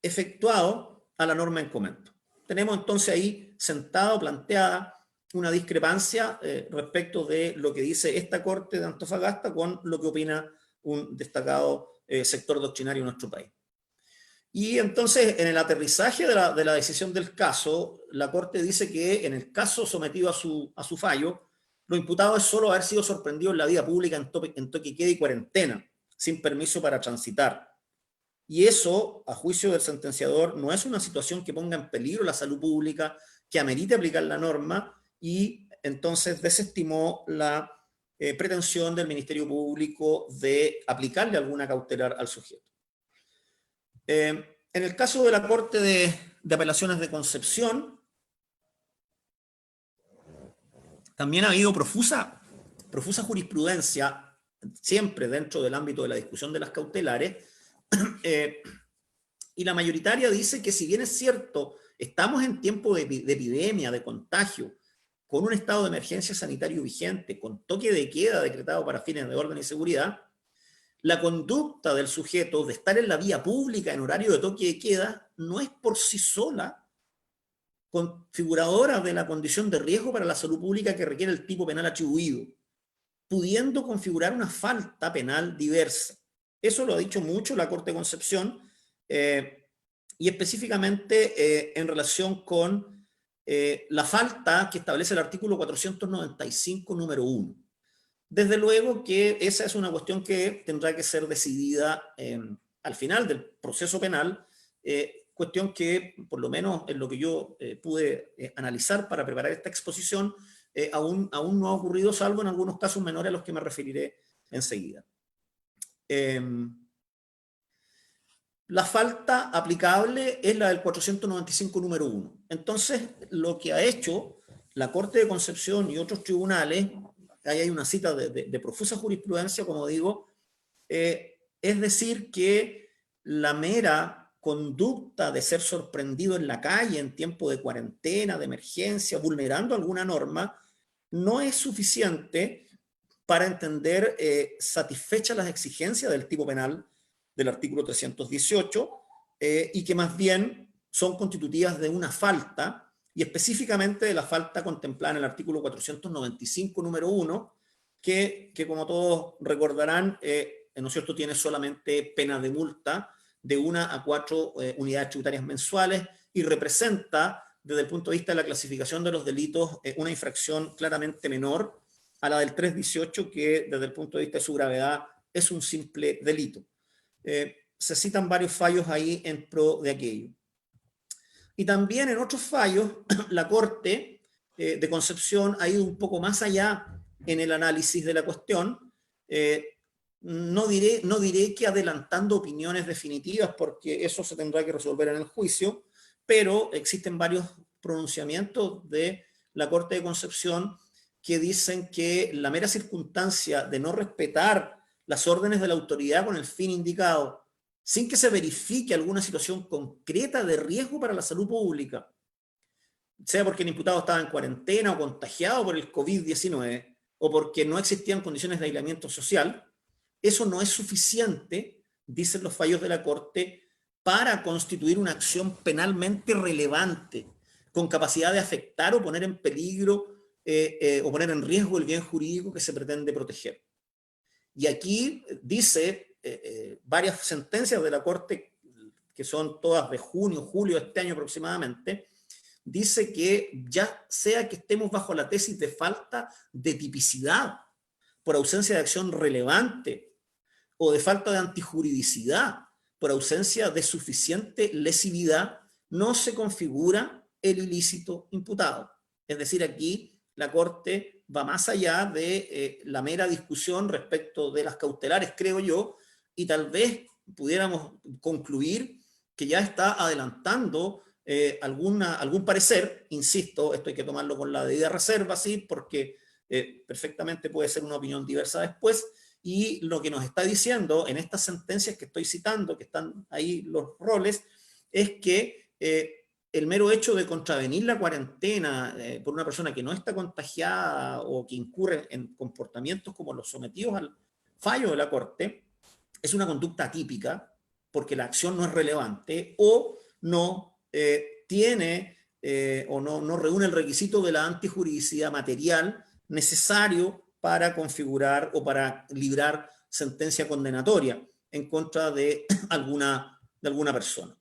efectuado a la norma en comento. Tenemos entonces ahí planteada una discrepancia respecto de lo que dice esta Corte de Antofagasta con lo que opina un destacado sector doctrinario en nuestro país. Y entonces, en el aterrizaje de la decisión del caso, la Corte dice que en el caso sometido a su fallo, lo imputado es solo haber sido sorprendido en la vía pública en toque queda y cuarentena, sin permiso para transitar. Y eso, a juicio del sentenciador, no es una situación que ponga en peligro la salud pública, que amerite aplicar la norma, y entonces desestimó la pretensión del Ministerio Público de aplicarle alguna cautelar al sujeto. En el caso de la Corte de Apelaciones de Concepción, también ha habido profusa jurisprudencia, siempre dentro del ámbito de la discusión de las cautelares, y la mayoritaria dice que si bien es cierto, estamos en tiempo de epidemia, de contagio, con un estado de emergencia sanitario vigente, con toque de queda decretado para fines de orden y seguridad, la conducta del sujeto de estar en la vía pública en horario de toque de queda no es por sí sola configuradora de la condición de riesgo para la salud pública que requiere el tipo penal atribuido, pudiendo configurar una falta penal diversa. Eso lo ha dicho mucho la Corte de Concepción, y específicamente en relación con la falta que establece el artículo 495, número 1. Desde luego que esa es una cuestión que tendrá que ser decidida al final del proceso penal, cuestión que, por lo menos en lo que yo pude analizar para preparar esta exposición, aún no ha ocurrido, salvo en algunos casos menores a los que me referiré enseguida. La falta aplicable es la del 495, número 1. Entonces, lo que ha hecho la Corte de Concepción y otros tribunales, ahí hay una cita de profusa jurisprudencia, como digo, es decir que la mera conducta de ser sorprendido en la calle en tiempo de cuarentena, de emergencia, vulnerando alguna norma, no es suficiente para entender satisfechas las exigencias del tipo penal del artículo 318, y que más bien son constitutivas de una falta, y específicamente de la falta contemplada en el artículo 495, número 1, que como todos recordarán, ¿no es cierto?, tiene solamente pena de multa de 1 a 4 unidades tributarias mensuales, y representa, desde el punto de vista de la clasificación de los delitos, una infracción claramente menor a la del 318, que desde el punto de vista de su gravedad es un simple delito. Se citan varios fallos ahí en pro de aquello. Y también en otros fallos, la Corte de Concepción ha ido un poco más allá en el análisis de la cuestión. No diré que adelantando opiniones definitivas, porque eso se tendrá que resolver en el juicio, pero existen varios pronunciamientos de la Corte de Concepción que dicen que la mera circunstancia de no respetar las órdenes de la autoridad con el fin indicado, sin que se verifique alguna situación concreta de riesgo para la salud pública, sea porque el imputado estaba en cuarentena o contagiado por el COVID-19, o porque no existían condiciones de aislamiento social, eso no es suficiente, dicen los fallos de la Corte, para constituir una acción penalmente relevante, con capacidad de afectar o poner en peligro o poner en riesgo el bien jurídico que se pretende proteger. Y aquí dice varias sentencias de la Corte, que son todas de junio, julio de este año aproximadamente, dice que ya sea que estemos bajo la tesis de falta de tipicidad, por ausencia de acción relevante, o de falta de antijuridicidad, por ausencia de suficiente lesividad, no se configura el ilícito imputado. Es decir, aquí la Corte va más allá de la mera discusión respecto de las cautelares, creo yo, y tal vez pudiéramos concluir que ya está adelantando algún parecer. Insisto, esto hay que tomarlo con la debida reserva, ¿sí? Porque perfectamente puede ser una opinión diversa después, y lo que nos está diciendo en estas sentencias que estoy citando, que están ahí los roles, es que el mero hecho de contravenir la cuarentena por una persona que no está contagiada o que incurre en comportamientos como los sometidos al fallo de la Corte es una conducta atípica, porque la acción no es relevante o no tiene o no reúne el requisito de la antijuridicidad material necesario para configurar o para librar sentencia condenatoria en contra de alguna persona.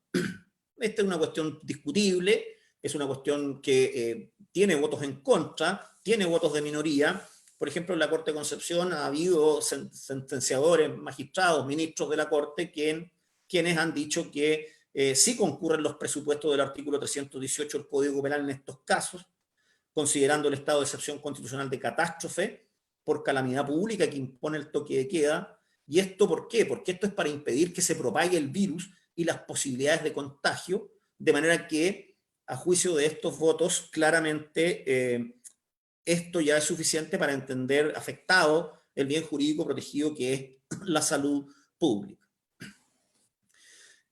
Esta es una cuestión discutible, es una cuestión que tiene votos en contra, tiene votos de minoría. Por ejemplo, en la Corte de Concepción ha habido sentenciadores, magistrados, ministros de la Corte quienes han dicho que sí concurren los presupuestos del artículo 318 del Código Penal en estos casos, considerando el estado de excepción constitucional de catástrofe por calamidad pública que impone el toque de queda. ¿Y esto por qué? Porque esto es para impedir que se propague el virus y las posibilidades de contagio, de manera que, a juicio de estos votos, claramente esto ya es suficiente para entender afectado el bien jurídico protegido que es la salud pública.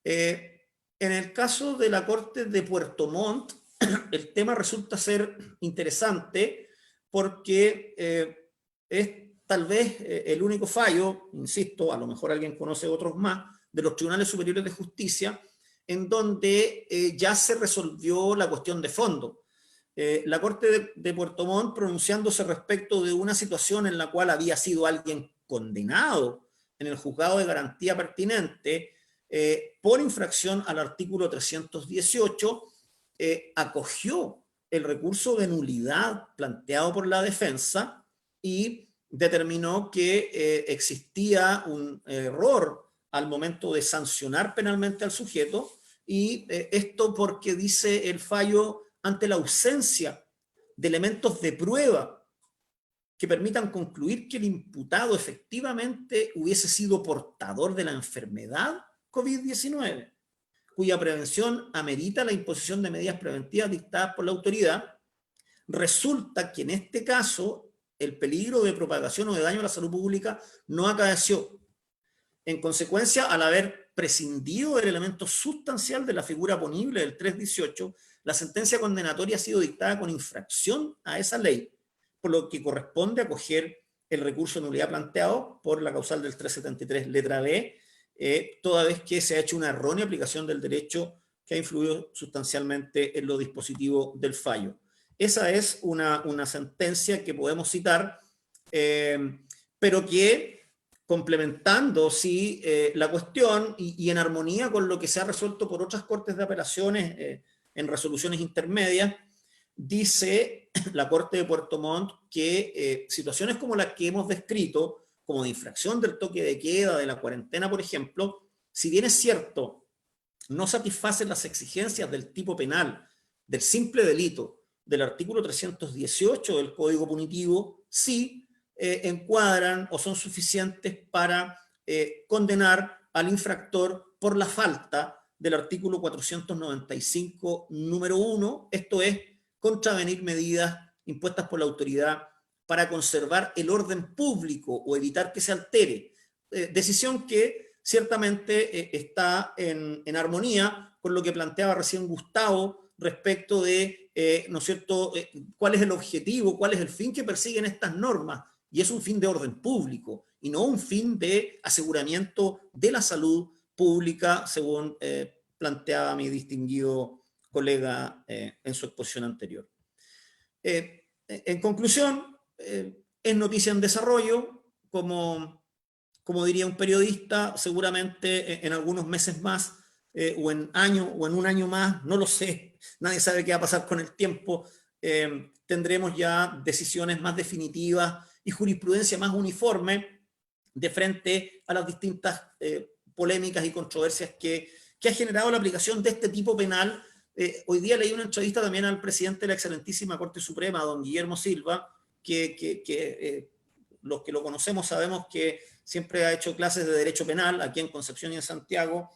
En el caso de la Corte de Puerto Montt, el tema resulta ser interesante porque es tal vez el único fallo, insisto, a lo mejor alguien conoce otros más, de los Tribunales Superiores de Justicia, en donde ya se resolvió la cuestión de fondo. La Corte de Puerto Montt, pronunciándose respecto de una situación en la cual había sido alguien condenado en el juzgado de garantía pertinente por infracción al artículo 318, acogió el recurso de nulidad planteado por la defensa y determinó que existía un error al momento de sancionar penalmente al sujeto, y esto porque dice el fallo, ante la ausencia de elementos de prueba que permitan concluir que el imputado efectivamente hubiese sido portador de la enfermedad COVID-19, cuya prevención amerita la imposición de medidas preventivas dictadas por la autoridad, resulta que en este caso el peligro de propagación o de daño a la salud pública no acaeció. En consecuencia, al haber prescindido del elemento sustancial de la figura punible del 318, la sentencia condenatoria ha sido dictada con infracción a esa ley, por lo que corresponde acoger el recurso de nulidad planteado por la causal del 373 letra B, toda vez que se ha hecho una errónea aplicación del derecho que ha influido sustancialmente en lo dispositivo del fallo. Esa es una sentencia que podemos citar, pero que, complementando la cuestión y en armonía con lo que se ha resuelto por otras cortes de apelaciones en resoluciones intermedias, dice la Corte de Puerto Montt que situaciones como las que hemos descrito, como de infracción del toque de queda, de la cuarentena, por ejemplo, si bien es cierto, no satisfacen las exigencias del tipo penal, del simple delito, del artículo 318 del Código Punitivo, sí encuadran o son suficientes para condenar al infractor por la falta del artículo 495, número 1, esto es, contravenir medidas impuestas por la autoridad para conservar el orden público o evitar que se altere. Decisión que ciertamente está en armonía con lo que planteaba recién Gustavo respecto de, ¿no es cierto?, cuál es el objetivo, cuál es el fin que persiguen estas normas. Y es un fin de orden público y no un fin de aseguramiento de la salud pública, según planteaba mi distinguido colega en su exposición anterior. En conclusión, es noticia en desarrollo, como diría un periodista, seguramente en algunos meses más, o en un año más, no lo sé, nadie sabe qué va a pasar con el tiempo, tendremos ya decisiones más definitivas y jurisprudencia más uniforme de frente a las distintas polémicas y controversias que ha generado la aplicación de este tipo penal. Hoy día leí una entrevista también al presidente de la excelentísima Corte Suprema, don Guillermo Silva, que los que lo conocemos sabemos que siempre ha hecho clases de derecho penal aquí en Concepción y en Santiago,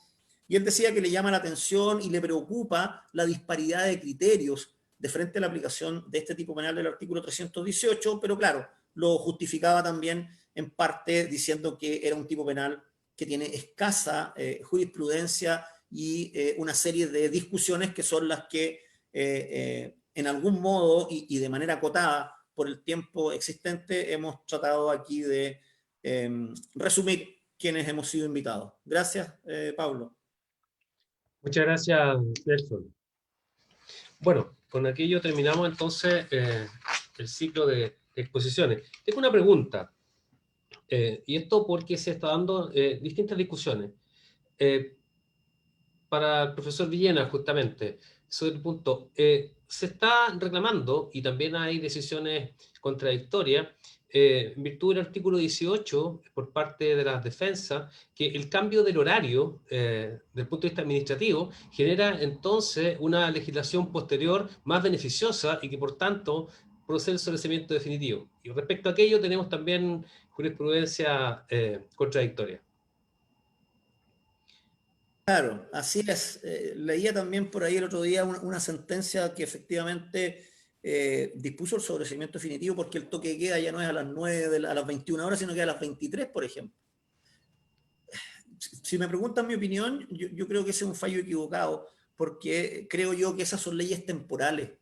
y él decía que le llama la atención y le preocupa la disparidad de criterios de frente a la aplicación de este tipo penal del artículo 318, pero claro, lo justificaba también en parte diciendo que era un tipo penal que tiene escasa jurisprudencia y una serie de discusiones que son las que en algún modo y de manera acotada por el tiempo existente hemos tratado aquí de resumir quienes hemos sido invitados. Gracias, Pablo. Muchas gracias, Nelson. Bueno, con aquello terminamos entonces el ciclo de exposiciones. Tengo una pregunta, y esto porque se está dando distintas discusiones. Para el profesor Villena, justamente, sobre el punto, se está reclamando, y también hay decisiones contradictorias, en virtud del artículo 18, por parte de las defensas, que el cambio del horario, del punto de vista administrativo, genera entonces una legislación posterior más beneficiosa y que, por tanto, procede el establecimiento definitivo. Y respecto a aquello, tenemos también jurisprudencia contradictoria. Claro, así es. Leía también por ahí el otro día una sentencia que efectivamente dispuso el sobreseimiento definitivo porque el toque de queda ya no es a las 9, a las 21 horas, sino que a las 23, por ejemplo. Si me preguntan mi opinión, yo creo que ese es un fallo equivocado, porque creo yo que esas son leyes temporales.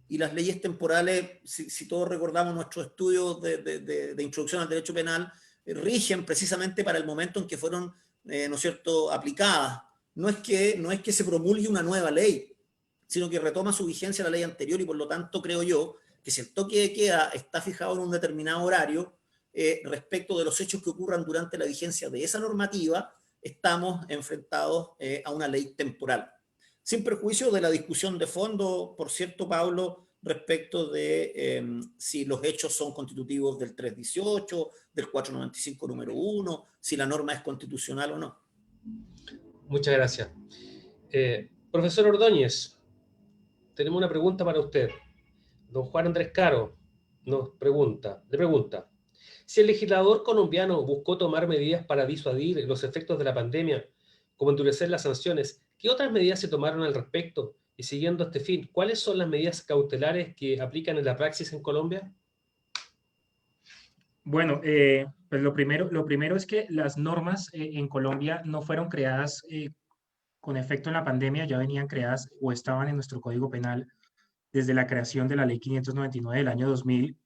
Y las leyes temporales, si todos recordamos nuestros estudios de introducción al derecho penal, rigen precisamente para el momento en que fueron, ¿no es cierto?, aplicadas. No es que se promulgue una nueva ley, sino que retoma su vigencia la ley anterior y por lo tanto creo yo que si el toque de queda está fijado en un determinado horario, respecto de los hechos que ocurran durante la vigencia de esa normativa, estamos enfrentados a una ley temporal. Sin perjuicio de la discusión de fondo, por cierto, Pablo, respecto de si los hechos son constitutivos del 318, del 495 número 1, si la norma es constitucional o no. Muchas gracias. Profesor Ordóñez, tenemos una pregunta para usted. Don Juan Andrés Caro le pregunta, si el legislador colombiano buscó tomar medidas para disuadir los efectos de la pandemia, como endurecer las sanciones, ¿qué otras medidas se tomaron al respecto? Y siguiendo este fin, ¿cuáles son las medidas cautelares que aplican en la praxis en Colombia? Bueno, pues lo primero es que las normas en Colombia no fueron creadas con efecto en la pandemia, ya venían creadas o estaban en nuestro Código Penal desde la creación de la Ley 599 del año 2000.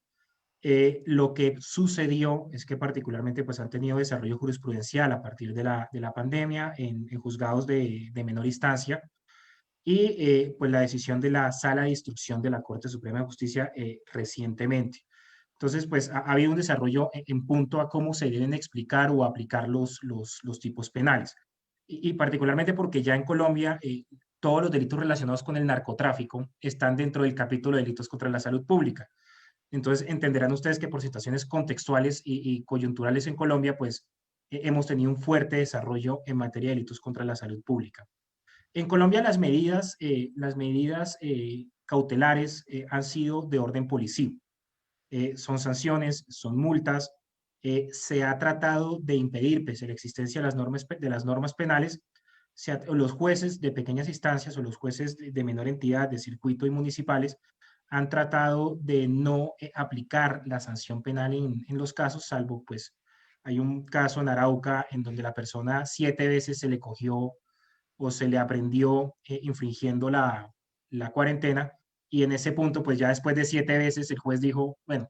Lo que sucedió es que particularmente pues, han tenido desarrollo jurisprudencial a partir de la pandemia en juzgados de menor instancia y pues la decisión de la Sala de Instrucción de la Corte Suprema de Justicia recientemente. Entonces, pues ha habido un desarrollo en punto a cómo se deben explicar o aplicar los tipos penales. Y particularmente porque ya en Colombia todos los delitos relacionados con el narcotráfico están dentro del capítulo de delitos contra la salud pública. Entonces, entenderán ustedes que por situaciones contextuales y coyunturales en Colombia, pues hemos tenido un fuerte desarrollo en materia de delitos contra la salud pública. En Colombia las medidas cautelares han sido de orden policivo. Son sanciones, son multas. Se ha tratado de impedir, pese a la existencia de las normas penales, los jueces de pequeñas instancias o los jueces de menor entidad, de circuito y municipales, han tratado de no aplicar la sanción penal en los casos, salvo pues hay un caso en Arauca en donde la persona 7 veces se le cogió o se le aprendió infringiendo la cuarentena, y en ese punto pues ya después de 7 veces el juez dijo, bueno,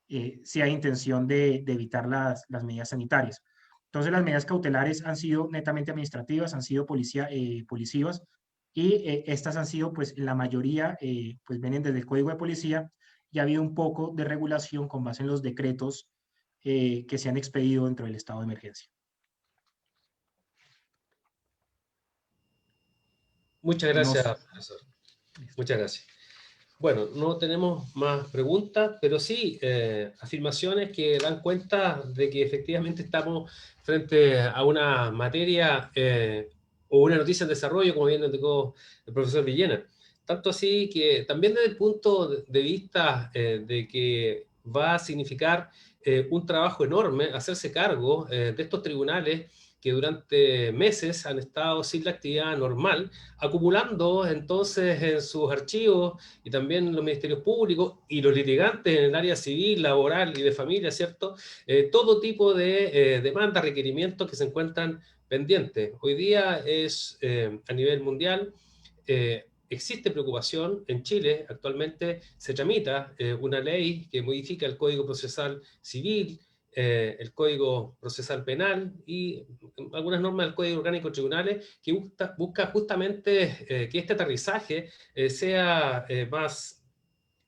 si hay intención de evitar las medidas sanitarias. Entonces las medidas cautelares han sido netamente administrativas, han sido policivas, y estas han sido, pues la mayoría, pues vienen desde el Código de Policía, y ha habido un poco de regulación con base en los decretos que se han expedido dentro del estado de emergencia. Muchas gracias, No, profesor. Muchas gracias. Bueno, no tenemos más preguntas, pero sí afirmaciones que dan cuenta de que efectivamente estamos frente a una materia o una noticia en desarrollo, como bien indicó el profesor Villena. Tanto así que también desde el punto de vista de que va a significar un trabajo enorme hacerse cargo de estos tribunales que durante meses han estado sin la actividad normal, acumulando entonces en sus archivos y también los ministerios públicos y los litigantes en el área civil, laboral y de familia, ¿cierto? Todo tipo de demandas, requerimientos que se encuentran pendientes. Hoy día es a nivel mundial, existe preocupación. En Chile actualmente se tramita una ley que modifica el Código Procesal Civil, el Código Procesal Penal y algunas normas del Código Orgánico de Tribunales que busca justamente que este aterrizaje sea más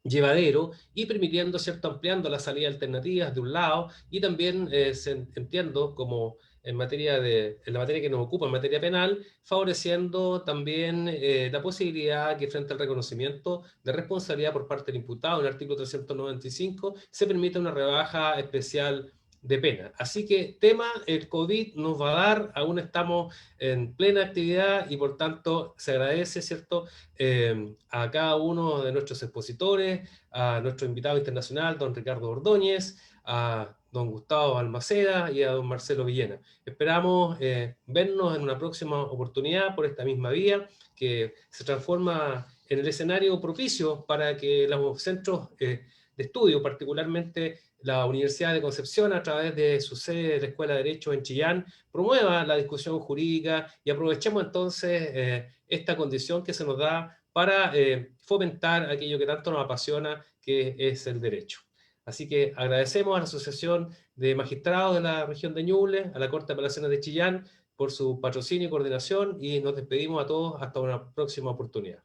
llevadero y permitiendo, ¿cierto?, ampliando las salidas alternativas de un lado y también entiendo como en la materia que nos ocupa, en materia penal, favoreciendo también la posibilidad que frente al reconocimiento de responsabilidad por parte del imputado, en el artículo 395, se permita una rebaja especial de pena. Así que el COVID nos va a dar, aún estamos en plena actividad y por tanto se agradece, ¿cierto?, a cada uno de nuestros expositores, a nuestro invitado internacional, don Ricardo Ordóñez, a don Gustavo Balmaceda y a don Marcelo Villena. Esperamos vernos en una próxima oportunidad por esta misma vía que se transforma en el escenario propicio para que los centros de estudio, particularmente la Universidad de Concepción, a través de su sede de la Escuela de Derecho en Chillán, promueva la discusión jurídica y aprovechemos entonces esta condición que se nos da para fomentar aquello que tanto nos apasiona, que es el derecho. Así que agradecemos a la Asociación de Magistrados de la región de Ñuble, a la Corte de Apelaciones de Chillán, por su patrocinio y coordinación, y nos despedimos a todos hasta una próxima oportunidad.